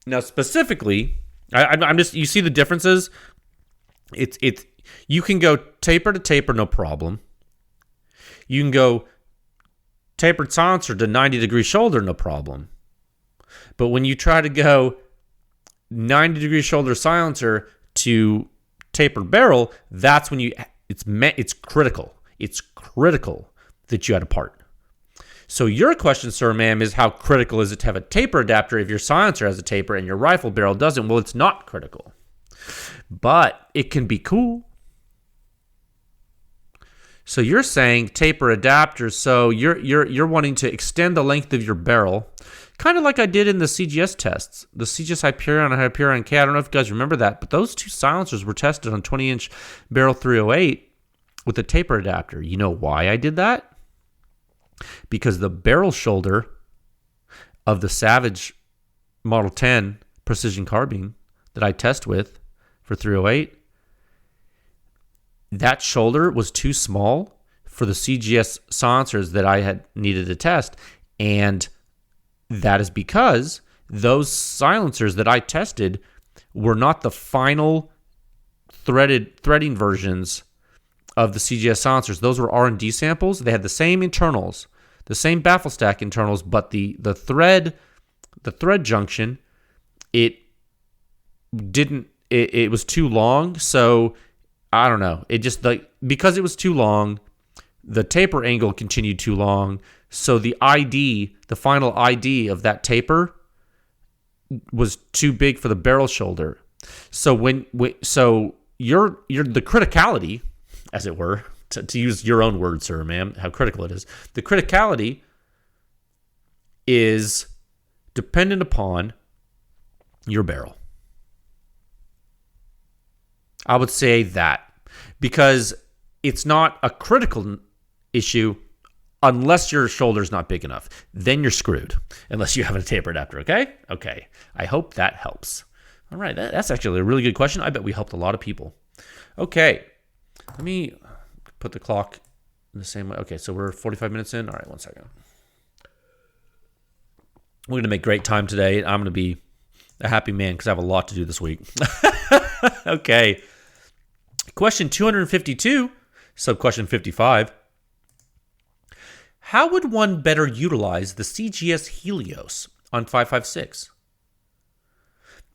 S1: Now specifically, I'm just, you see the differences. It's you can go taper to taper, no problem. You can go tapered silencer to 90-degree shoulder, no problem. But when you try to go 90-degree shoulder silencer to tapered barrel, that's when it's critical. It's critical that you had a part. So your question, sir, ma'am, is how critical is it to have a taper adapter if your silencer has a taper and your rifle barrel doesn't? Well, it's not critical, but it can be cool. So you're saying taper adapters. So you're wanting to extend the length of your barrel, kind of like I did in the CGS tests, the CGS Hyperion and Hyperion K. I don't know if you guys remember that, but those two silencers were tested on 20-inch barrel 308 with a taper adapter. You know why I did that? Because the barrel shoulder of the Savage Model 10 precision carbine that I test with for 308, that shoulder was too small for the CGS silencers that I had needed to test. And that is because those silencers that I tested were not the final threading versions of the CGS silencers. Those were R&D samples. They had the same internals, the same baffle stack internals, but the thread junction, it was too long. So I don't know. It just, because it was too long, the taper angle continued too long. So the final ID of that taper was too big for the barrel shoulder. So so you're the criticality, as it were, to use your own words, sir, ma'am, how critical it is. The criticality is dependent upon your barrel. I would say that, because it's not a critical issue unless your shoulder's not big enough. Then you're screwed, unless you have a taper adapter, okay? Okay. I hope that helps. All right, that's actually a really good question. I bet we helped a lot of people. Okay. Let me put the clock in the same way. Okay, so we're 45 minutes in. All right, 1 second. We're going to make great time today. I'm going to be a happy man because I have a lot to do this week. Okay. Question 252, sub-question 55. How would one better utilize the CGS Helios on 5.56?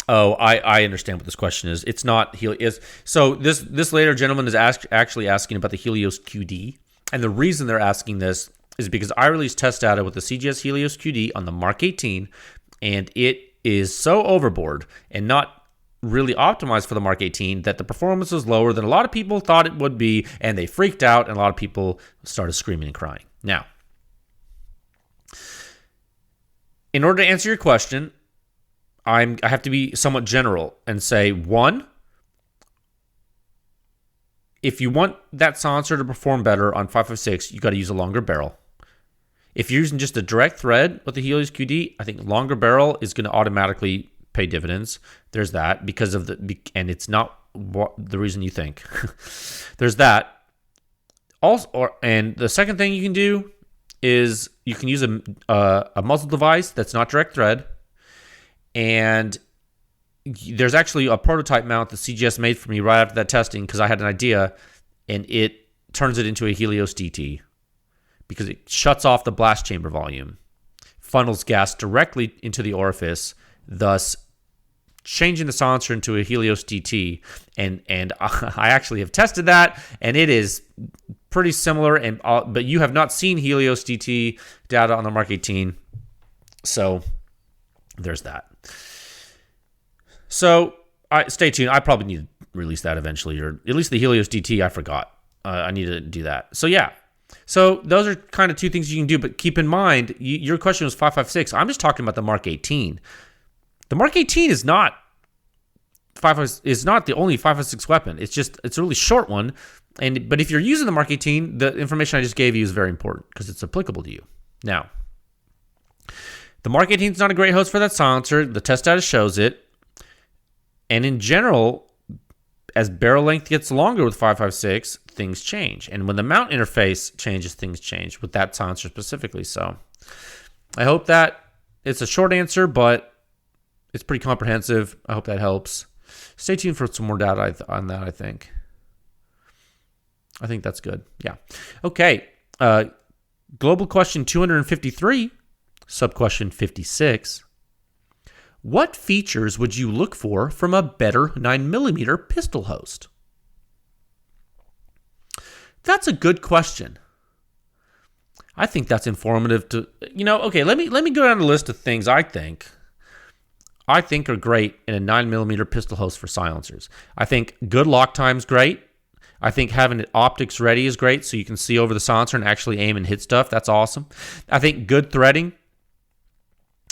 S1: Oh, I understand what this question is. It's not Helios. So this later gentleman is actually asking about the Helios QD. And the reason they're asking this is because I released test data with the CGS Helios QD on the Mark 18, and it is so overboard and not really optimized for the Mark 18 that the performance is lower than a lot of people thought it would be, and they freaked out, and a lot of people started screaming and crying. Now, in order to answer your question, I have to be somewhat general and say, one, if you want that silencer to perform better on 5.56, you got to use a longer barrel. If you're using just a direct thread with the Helios QD, I think longer barrel is going to automatically pay dividends. There's that, because of and it's not the reason you think. There's that. Also, and the second thing you can do is you can use a muzzle device that's not direct thread. And there's actually a prototype mount that CGS made for me right after that testing, because I had an idea, and it turns it into a Helios DT because it shuts off the blast chamber volume, funnels gas directly into the orifice, thus changing the silencer into a Helios DT. And I actually have tested that, and it is pretty similar. But you have not seen Helios DT data on the Mark 18, so there's that. So stay tuned. I probably need to release that eventually, or at least the Helios DT. I forgot. I need to do that. So yeah. So those are kind of two things you can do, but keep in mind, your question was 5.56. I'm just talking about the Mark 18. The Mark 18 is not the only 5.56 weapon. It's a really short one. But if you're using the Mark 18, the information I just gave you is very important because it's applicable to you. Now, the Mark 18 is not a great host for that silencer. The test data shows it. And in general, as barrel length gets longer with 5.56, things change. And when the mount interface changes, things change with that silencer specifically. So I hope that it's a short answer, but it's pretty comprehensive. I hope that helps. Stay tuned for some more data on that, I think. I think that's good. Yeah. Okay. Global question 253, sub-question 56. What features would you look for from a better 9mm pistol host? That's a good question. I think that's informative to, okay, let me go down the list of things I think are great in a 9mm pistol host for silencers. I think good lock time's great. I think having it optics ready is great, so you can see over the silencer and actually aim and hit stuff. That's awesome. I think good threading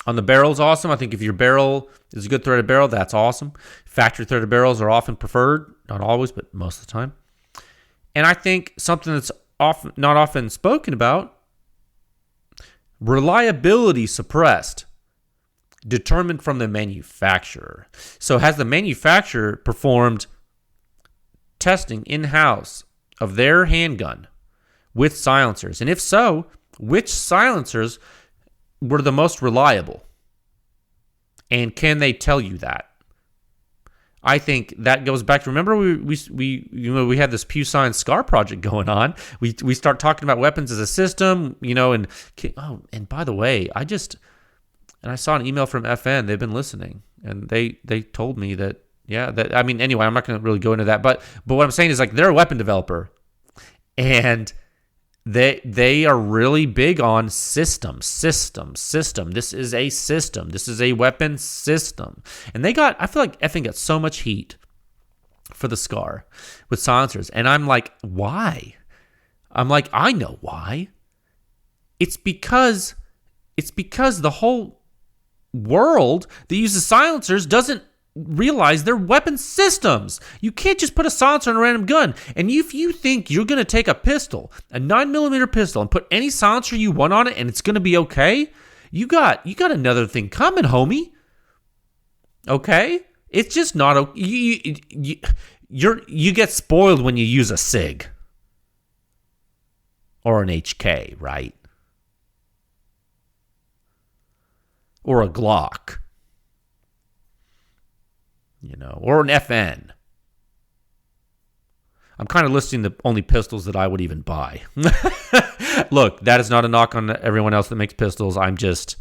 S1: on the barrel is awesome. I think if your barrel is a good threaded barrel, that's awesome. Factory threaded barrels are often preferred. Not always, but most of the time. And I think something that's not often spoken about, reliability suppressed, determined from the manufacturer. So has the manufacturer performed testing in-house of their handgun with silencers? And if so, which silencers were the most reliable? And can they tell you that? I think that goes back to, remember we had this PEW Science SCAR project going on. We start talking about weapons as a system, and by the way, I saw an email from FN. They've been listening, and they told me that, anyway, I'm not going to really go into that, but what I'm saying is, like, they're a weapon developer, and they are really big on system. This is a system. This is a weapon system. And I feel like effing got so much heat for the SCAR with silencers. And I'm like, why? I'm like, I know why. It's because the whole world that uses silencers doesn't realize they're weapon systems. You can't just put a silencer on a random gun. And if you think you're going to take a pistol, a 9mm pistol, and put any silencer you want on it and it's going to be okay, you got another thing coming, homie. Okay? It's just not you get spoiled when you use a SIG or an HK, right? Or a Glock. Or an FN. I'm kind of listing the only pistols that I would even buy. Look, that is not a knock on everyone else that makes pistols. Handguns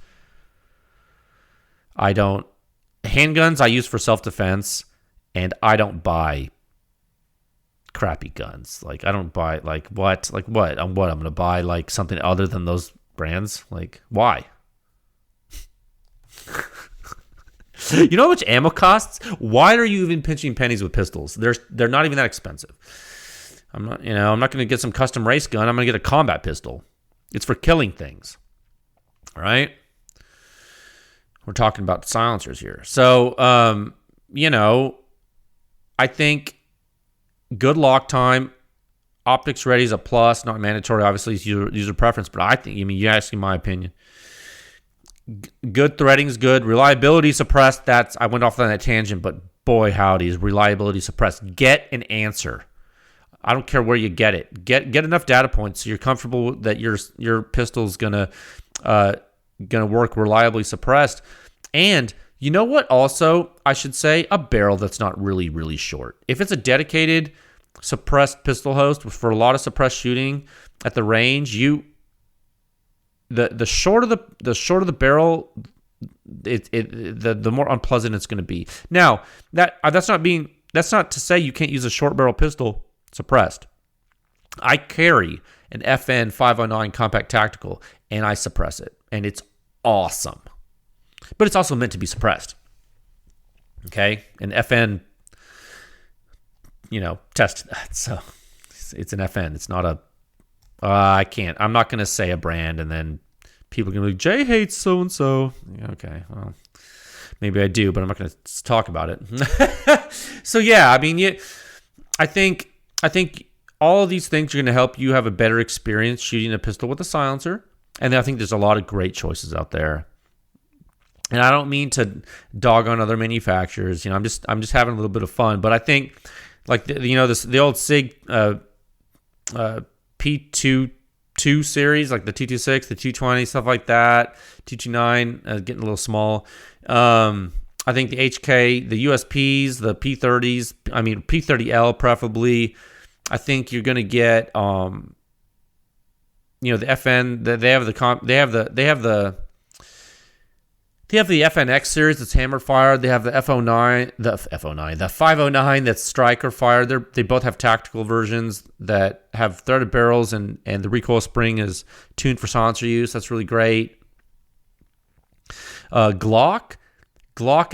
S1: I use for self-defense, and I don't buy crappy guns. Like, I don't buy, what? I'm going to buy, something other than those brands? Why? You know how much ammo costs? Why are you even pinching pennies with pistols? They're not even that expensive. I'm not going to get some custom race gun. I'm going to get a combat pistol. It's for killing things. All right? We're talking about silencers here. So, I think good lock time, optics ready is a plus, not mandatory. Obviously, it's user preference, but I think, you're asking my opinion. Good threading is good. Reliability suppressed. I went off on that tangent, but boy, howdy, is reliability suppressed. Get an answer. I don't care where you get it. Get enough data points so you're comfortable that your pistol's gonna work reliably suppressed. And you know what? Also, I should say, a barrel that's not really, really short. If it's a dedicated suppressed pistol host for a lot of suppressed shooting at the range, the shorter the barrel, the more unpleasant it's going to be. Now, that's not to say you can't use a short barrel pistol suppressed. I carry an FN 509 compact tactical, and I suppress it, and it's awesome. But it's also meant to be suppressed. Okay, an FN, test that. So it's an FN. It's not a. I'm not going to say a brand, and then people are going to be like, Jay hates so and so. Okay, well, maybe I do, but I'm not going to talk about it. So yeah, I mean, I think all of these things are going to help you have a better experience shooting a pistol with a silencer. And I think there's a lot of great choices out there. And I don't mean to dog on other manufacturers. I'm just having a little bit of fun. But I think, like the old SIG P22 series, like the 226, the 220, stuff like that, 229, getting a little small. I think the HK, the USPs, the P30s, P30L preferably. I think you're going to get, the FN. They have the FNX series that's hammer fired. They have the F09, the 509 that's striker fired. They both have tactical versions that have threaded barrels, and the recoil spring is tuned for silencer use. That's really great. Glock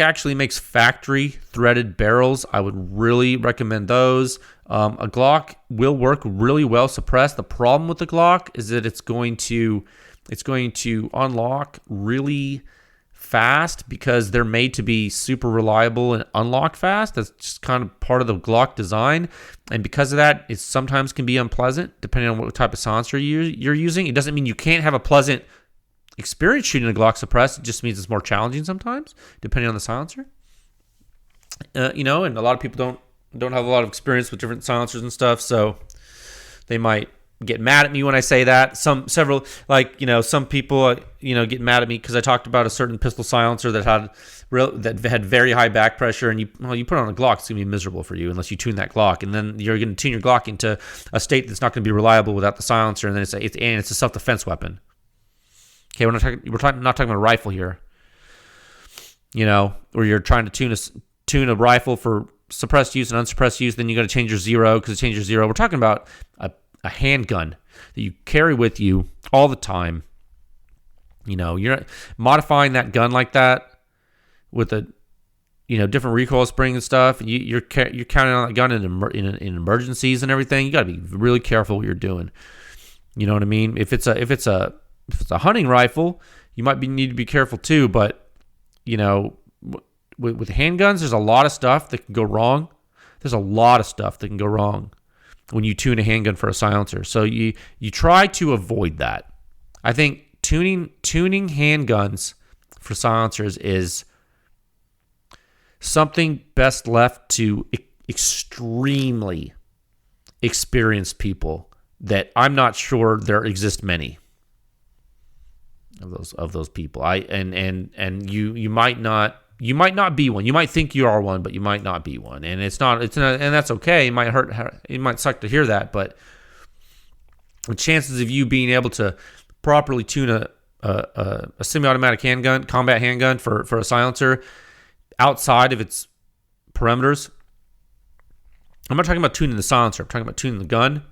S1: actually makes factory threaded barrels. I would really recommend those. A Glock will work really well suppressed. The problem with the Glock is that it's going to unlock really fast because they're made to be super reliable and unlock fast. That's just kind of part of the Glock design. And because of that, it sometimes can be unpleasant depending on what type of silencer you're using. It doesn't mean you can't have a pleasant experience shooting a Glock suppressed. It just means it's more challenging sometimes depending on the silencer. And a lot of people don't have a lot of experience with different silencers and stuff, so they might get mad at me when I say that. Some people get mad at me because I talked about a certain pistol silencer that had very high back pressure, and you put it on a Glock, it's gonna be miserable for you unless you tune that Glock, and then you're gonna tune your Glock into a state that's not gonna be reliable without the silencer, and then it's a self-defense weapon. Okay, we're not talking about a rifle here. Where you're trying to tune a rifle for suppressed use and unsuppressed use, then you got to change your zero because it changes your zero. We're talking about a handgun that you carry with you all the time. You're not modifying that gun like that with a different recoil spring and stuff. You're counting on that gun in emergencies and everything. You got to be really careful what you're doing. You know what I mean? If it's a hunting rifle, you might need to be careful too. But with handguns, there's a lot of stuff that can go wrong. There's a lot of stuff that can go wrong when you tune a handgun for a silencer. So you try to avoid that. I think tuning handguns for silencers is something best left to extremely experienced people that I'm not sure there exist many of those people. You might not be one. You might think you are one, but you might not be one. And it's not, and that's okay. It might hurt. It might suck to hear that, but the chances of you being able to properly tune a semi-automatic handgun, combat handgun for a silencer outside of its parameters. I'm not talking about tuning the silencer. I'm talking about tuning the gun.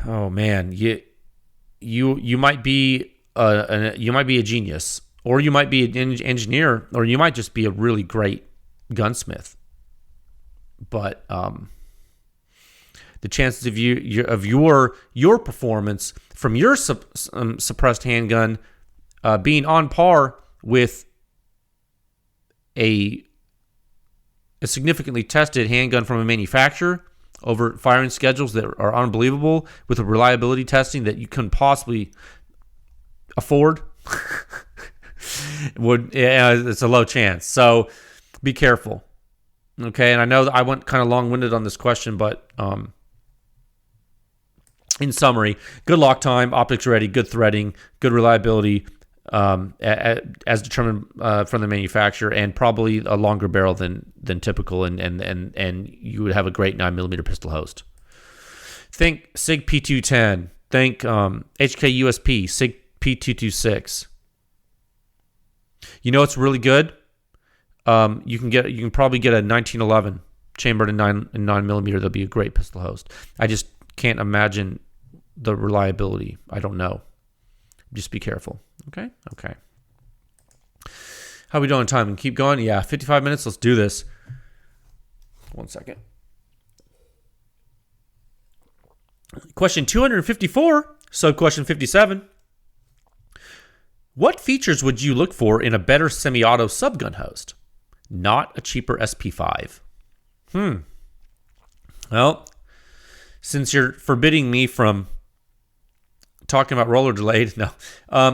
S1: Oh man, you might be a genius. Or you might be an engineer, or you might just be a really great gunsmith. But the chances of your performance from your suppressed handgun being on par with a significantly tested handgun from a manufacturer over firing schedules that are unbelievable with a reliability testing that you couldn't possibly afford. It's a low chance. So be careful. Okay. And I know that I went kind of long-winded on this question, but in summary, good lock time, optics ready, good threading, good reliability, as determined from the manufacturer, and probably a longer barrel than typical, and you would have a great 9mm pistol host. Think SIG P210. Think HK USP, SIG P226. You know, it's really good. You can probably get a 1911 chambered in 9mm. That'll be a great pistol host. I just can't imagine the reliability. I don't know. Just be careful. Okay. How are we doing on time? And keep going. Yeah, 55 minutes. Let's do this. 1 second. Question 254. Sub-question 57. What features would you look for in a better semi-auto subgun host? Not a cheaper SP5. Well, since you're forbidding me from talking about roller delayed, no.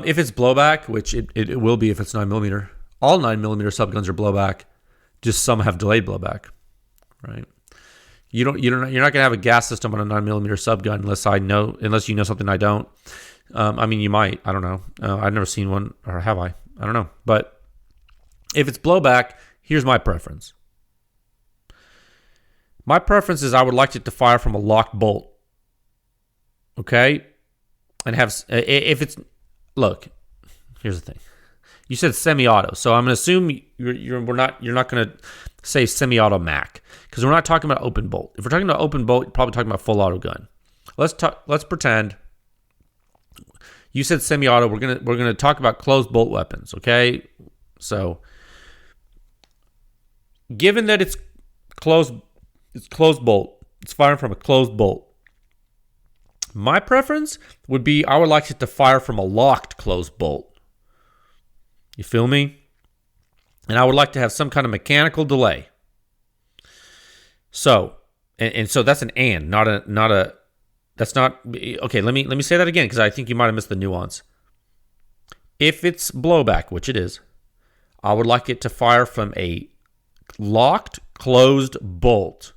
S1: If it's blowback, which it will be if it's 9mm, all 9mm subguns are blowback. Just some have delayed blowback, right? You're not gonna have a gas system on a 9mm subgun unless you know something I don't. I mean, you might. I don't know. I've never seen one, or have I? I don't know. But if it's blowback, here's my preference. My preference is I would like it to fire from a locked bolt. Okay? And if it's, look, here's the thing. You said semi-auto, so I'm going to assume you're not going to say semi-auto Mac, because we're not talking about open bolt. If we're talking about open bolt, you're probably talking about full auto gun. Let's pretend you said semi-auto. We're gonna talk about closed bolt weapons, okay? So, given that it's closed bolt, it's firing from a closed bolt. My preference would be I would like it to fire from a locked closed bolt. You feel me? And I would like to have some kind of mechanical delay. So, and so that's an and, not a. That's not okay. Let me say that again, because I think you might have missed the nuance. If it's blowback, which it is, I would like it to fire from a locked closed bolt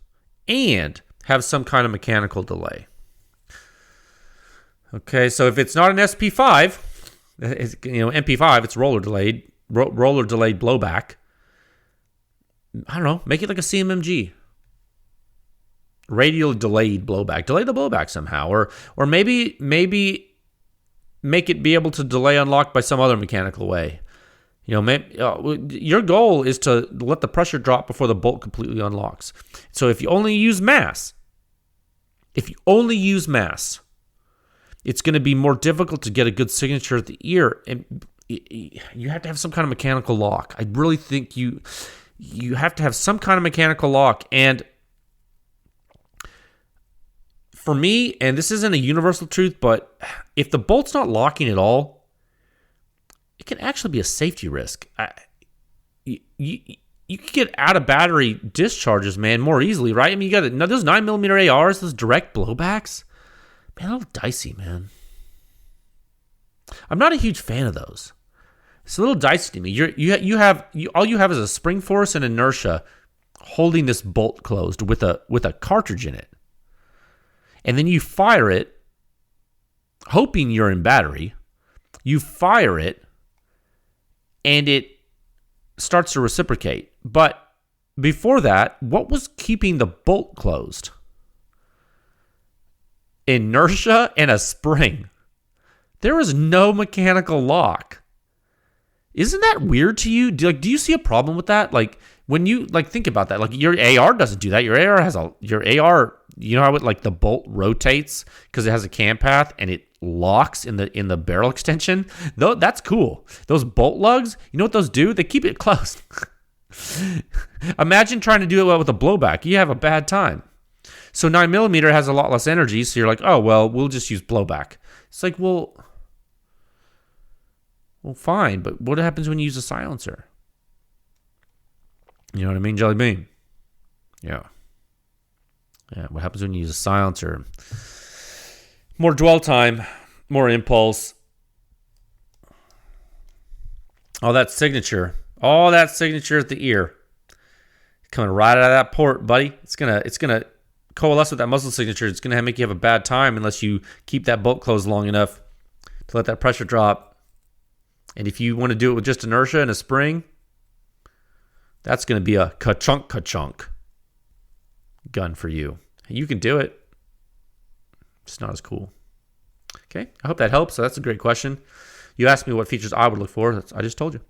S1: and have some kind of mechanical delay. Okay, so if it's not an SP5, MP5, it's roller delayed blowback. I don't know, make it like a CMMG. Radial delayed blowback. Delay the blowback somehow, or maybe make it be able to delay unlock by some other mechanical way. Your goal is to let the pressure drop before the bolt completely unlocks. So if you only use mass, it's going to be more difficult to get a good signature at the ear, and you have to have some kind of mechanical lock. I really think you have to have some kind of mechanical lock. And for me, and this isn't a universal truth, but if the bolt's not locking at all, it can actually be a safety risk. You can get out of battery discharges, man, more easily, right? I mean, you got those 9mm ARs, those direct blowbacks. Man, a little dicey, man. I'm not a huge fan of those. It's a little dicey to me. All you have is a spring force and inertia holding this bolt closed with a cartridge in it. And then you fire it, hoping you're in battery. You fire it, and it starts to reciprocate. But before that, what was keeping the bolt closed? Inertia and a spring. There was no mechanical lock. Isn't that weird to you? Do you see a problem with that? Like, when you think about that, like, your AR doesn't do that. Your AR, you know how it, the bolt rotates because it has a cam path and it locks in the barrel extension? Though that's cool. Those bolt lugs, you know what those do? They keep it closed. Imagine trying to do it with a blowback. You have a bad time. So 9mm has a lot less energy, so you're like, oh, well, we'll just use blowback. It's like, well, fine, but what happens when you use a silencer? You know what I mean, Jelly Bean? Yeah, what happens when you use a silencer? More dwell time, more impulse. All that signature at the ear. Coming right out of that port, buddy. It's gonna coalesce with that muzzle signature. It's going to make you have a bad time unless you keep that bolt closed long enough to let that pressure drop. And if you want to do it with just inertia and a spring, that's going to be a ka-chunk gun for you. You can do it. It's not as cool. Okay, I hope that helps. So that's a great question. You asked me what features I would look for. I just told you.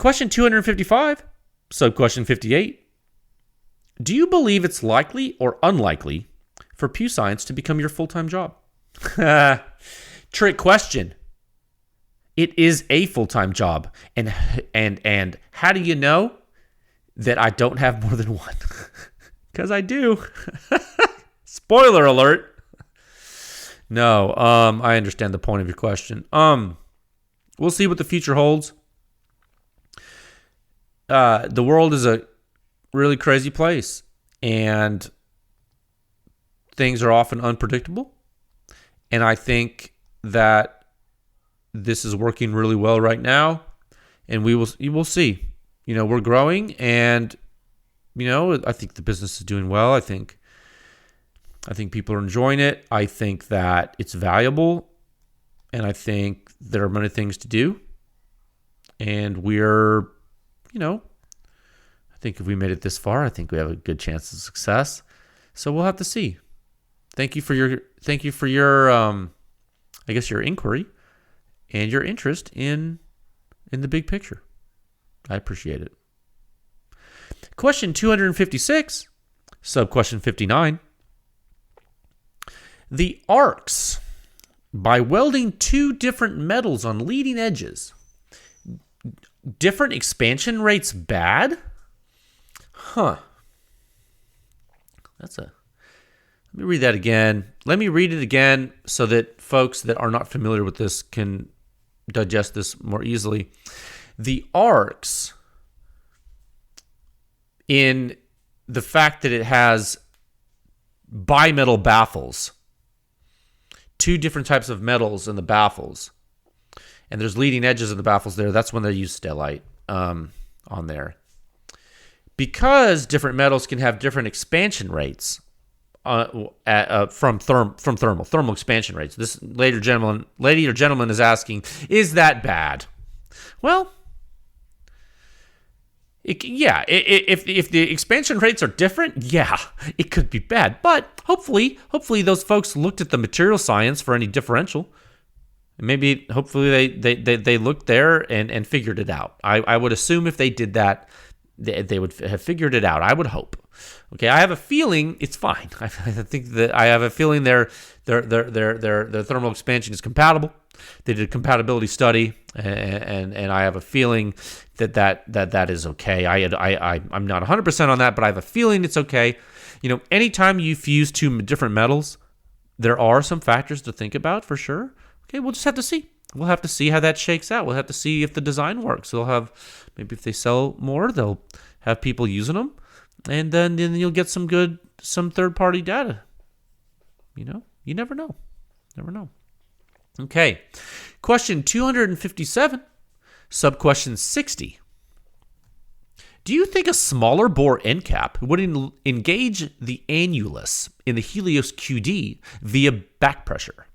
S1: Question 255, sub-question 58. Do you believe it's likely or unlikely for PEW Science to become your full-time job? Trick question. It is a full-time job. And how do you know that I don't have more than one? Because I do. Spoiler alert. No, I understand the point of your question. We'll see what the future holds. The world is a really crazy place, and things are often unpredictable. And I think that this is working really well right now, and you will see. We're growing, and I think the business is doing well. I think people are enjoying it. I think that it's valuable, and I think there are many things to do. And we're, I think if we made it this far, I think we have a good chance of success. So we'll have to see. Thank you for your I guess your inquiry and your interest in the big picture. I appreciate it. Question 256, sub-question 59. The arcs, by welding two different metals on leading edges, different expansion rates bad? Huh. Let me read that again. Let me read it again so that folks that are not familiar with this can digest this more easily. The arcs, in the fact that it has bimetal baffles, two different types of metals in the baffles, and there's leading edges of the baffles there. That's when they use stellite on there. Because different metals can have different expansion rates from thermal expansion rates. This lady or gentleman is asking, is that bad? Well, if the expansion rates are different, yeah, it could be bad. But hopefully those folks looked at the material science for any differential. Maybe, hopefully they looked there and figured it out. I would assume if they did that, they would have figured it out. I would hope. Okay, I have a feeling it's fine. I think that I have a feeling their thermal expansion is compatible. They did a compatibility study, and I have a feeling that is okay. I'm not 100% on that, but I have a feeling it's okay. Anytime you fuse two different metals, there are some factors to think about for sure. Okay, we'll just have to see. We'll have to see how that shakes out. We'll have to see if the design works. Maybe if they sell more, they'll have people using them, and then you'll get some third-party data. You never know. Okay, question 257, sub-question 60. Do you think a smaller bore end cap would engage the annulus in the Helios QD via back pressure?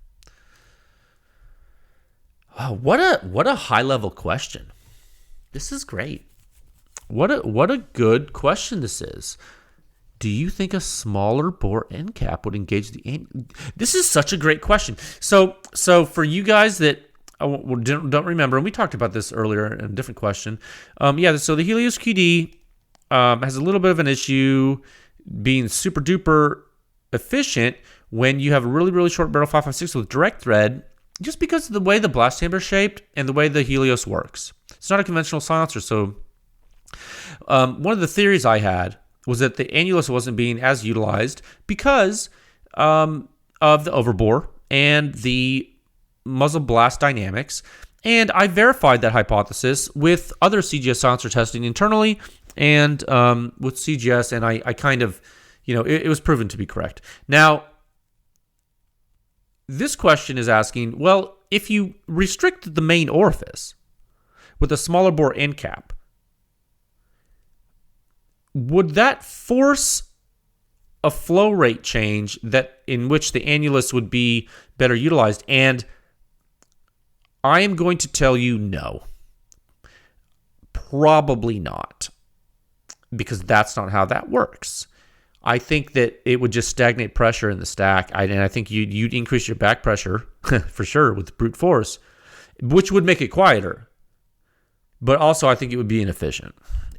S1: Wow, what a high-level question. This is great. What a good question this is. Do you think a smaller bore end cap would engage the This is such a great question. So for you guys that don't remember, and we talked about this earlier in a different question. So the Helios QD has a little bit of an issue being super duper efficient when you have a really, really short barrel 5.56 with direct thread, just because of the way the blast chamber is shaped and the way the Helios works. It's not a conventional silencer. So one of the theories I had was that the annulus wasn't being as utilized because of the overbore and the muzzle blast dynamics. And I verified that hypothesis with other CGS silencer testing internally and with CGS, and I kind of, it was proven to be correct. Now, this question is asking, well, if you restrict the main orifice with a smaller bore end cap, would that force a flow rate change that in which the annulus would be better utilized? And I am going to tell you no. Probably not. Because that's not how that works. I think that it would just stagnate pressure in the stack. And I think you'd increase your back pressure, for sure, with brute force, which would make it quieter. But also, I think it would be inefficient.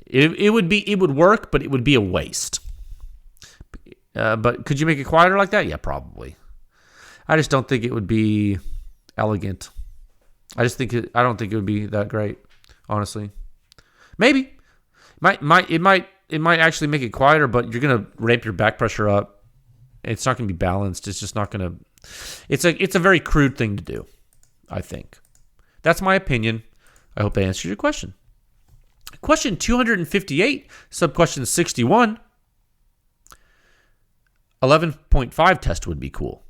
S1: It would work, but it would be a waste. But could you make it quieter like that? Yeah, probably. I just don't think it would be elegant. I don't think it would be that great, honestly. Maybe. It might actually make it quieter, but you're gonna ramp your back pressure up. It's not gonna be balanced. It's just not gonna. It's a very crude thing to do, I think. That's my opinion. I hope that answers your question. Question 258, sub-question 61. 11.5 test would be cool.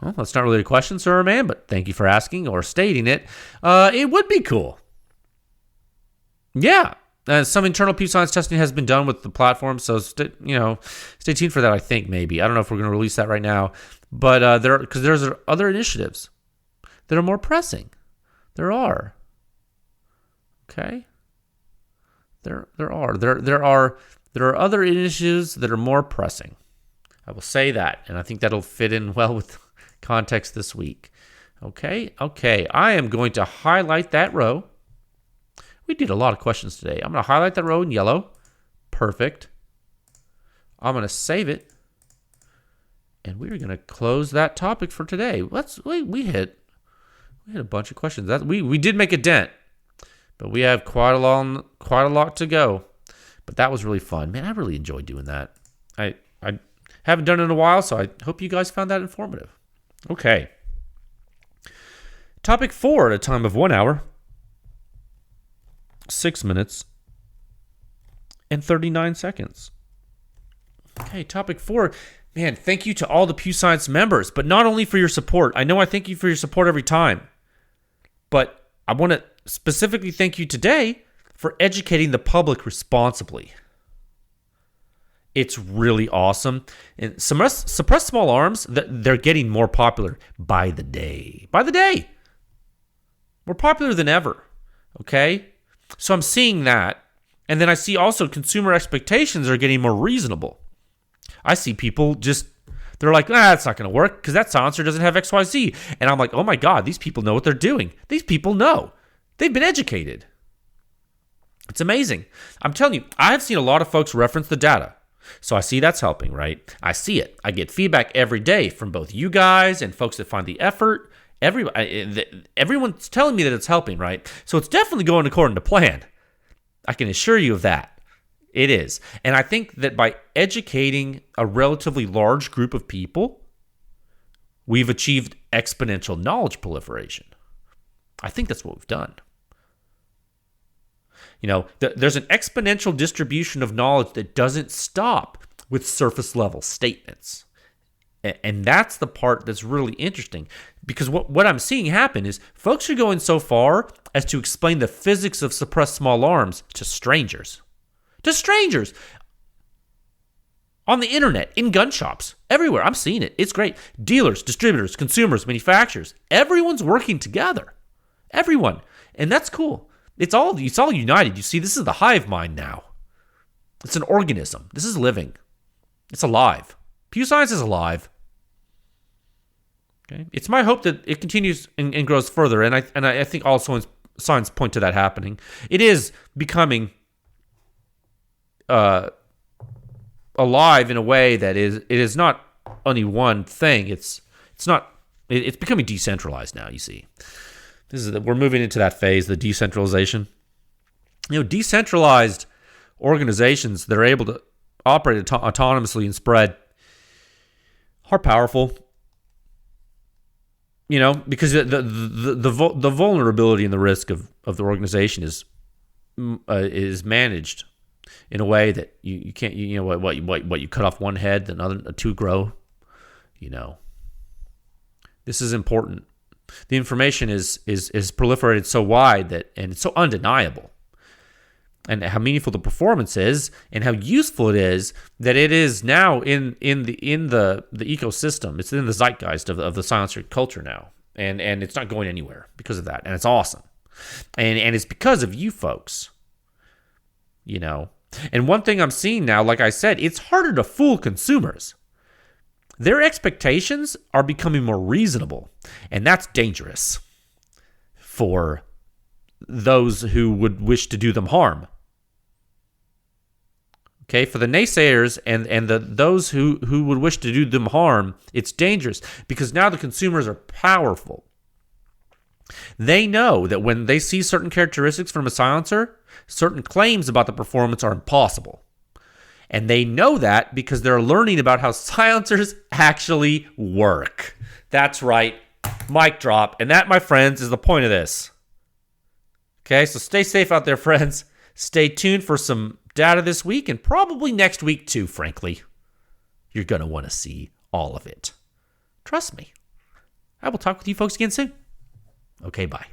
S1: Well, that's not really a question, sir or ma'am, but thank you for asking or stating it. It would be cool. Yeah. Some internal PEW Science testing has been done with the platform, so stay tuned for that, I think, maybe. I don't know if we're going to release that right now. But there's other initiatives that are more pressing. There are. Okay? There are other initiatives that are more pressing. I will say that, and I think that'll fit in well with context this week. Okay, I am going to highlight that row. We did a lot of questions today. I'm going to highlight that row in yellow. Perfect. I'm going to save it, and we're going to close that topic for today. We hit a bunch of questions. We did make a dent, but we have quite a lot to go. But that was really fun, man. I really enjoyed doing that. I haven't done it in a while, so I hope you guys found that informative. Okay. Topic 4 at a time of 1 hour, 6 minutes, and 39 seconds. Okay, topic 4. Man, thank you to all the PEW Science members, but not only for your support. I know I thank you for your support every time, but I want to specifically thank you today for educating the public responsibly. It's really awesome. And suppressed small arms, they're getting more popular by the day. By the day. More popular than ever. Okay? So I'm seeing that. And then I see also consumer expectations are getting more reasonable. I see people they're like, it's not going to work because that silencer doesn't have XYZ. And I'm like, oh my God, these people know what they're doing. These people know. They've been educated. It's amazing. I'm telling you, I've seen a lot of folks reference the data. So I see that's helping, right? I see it. I get feedback every day from both you guys and folks that find the effort. Everyone's telling me that it's helping, right? So it's definitely going according to plan. I can assure you of that. It is. And I think that by educating a relatively large group of people, we've achieved exponential knowledge proliferation. I think that's what we've done. There's an exponential distribution of knowledge that doesn't stop with surface level statements. And that's the part that's really interesting, because what I'm seeing happen is folks are going so far as to explain the physics of suppressed small arms to strangers. To strangers! On the internet, in gun shops, everywhere. I'm seeing it. It's great. Dealers, distributors, consumers, manufacturers, everyone's working together. Everyone. And that's cool. It's all united. You see, this is the hive mind now. It's an organism. This is living. It's alive. PEW Science is alive. Okay, it's my hope that it continues and grows further, and I think all signs point to that happening. It is becoming alive in a way that it is not only one thing. It's becoming decentralized now. You see. We're moving into that phase, the decentralization. Decentralized organizations that are able to operate autonomously and spread are powerful. Because the vulnerability and the risk of the organization is managed in a way that you can't. What you cut off one head, then two grow. This is important. The information is proliferated so wide and it's so undeniable, and how meaningful the performance is, and how useful it is, that it is now in the ecosystem. It's in the zeitgeist of the silencer culture now, and it's not going anywhere because of that, and it's awesome, and it's because of you folks. And one thing I'm seeing now, like I said, it's harder to fool consumers. Their expectations are becoming more reasonable, and that's dangerous for those who would wish to do them harm. Okay, for the naysayers and those who would wish to do them harm, it's dangerous because now the consumers are powerful. They know that when they see certain characteristics from a silencer, certain claims about the performance are impossible. And they know that because they're learning about how silencers actually work. That's right, mic drop. And that, my friends, is the point of this. Okay, so stay safe out there, friends. Stay tuned for some data this week and probably next week too, frankly. You're going to want to see all of it. Trust me. I will talk with you folks again soon. Okay, bye.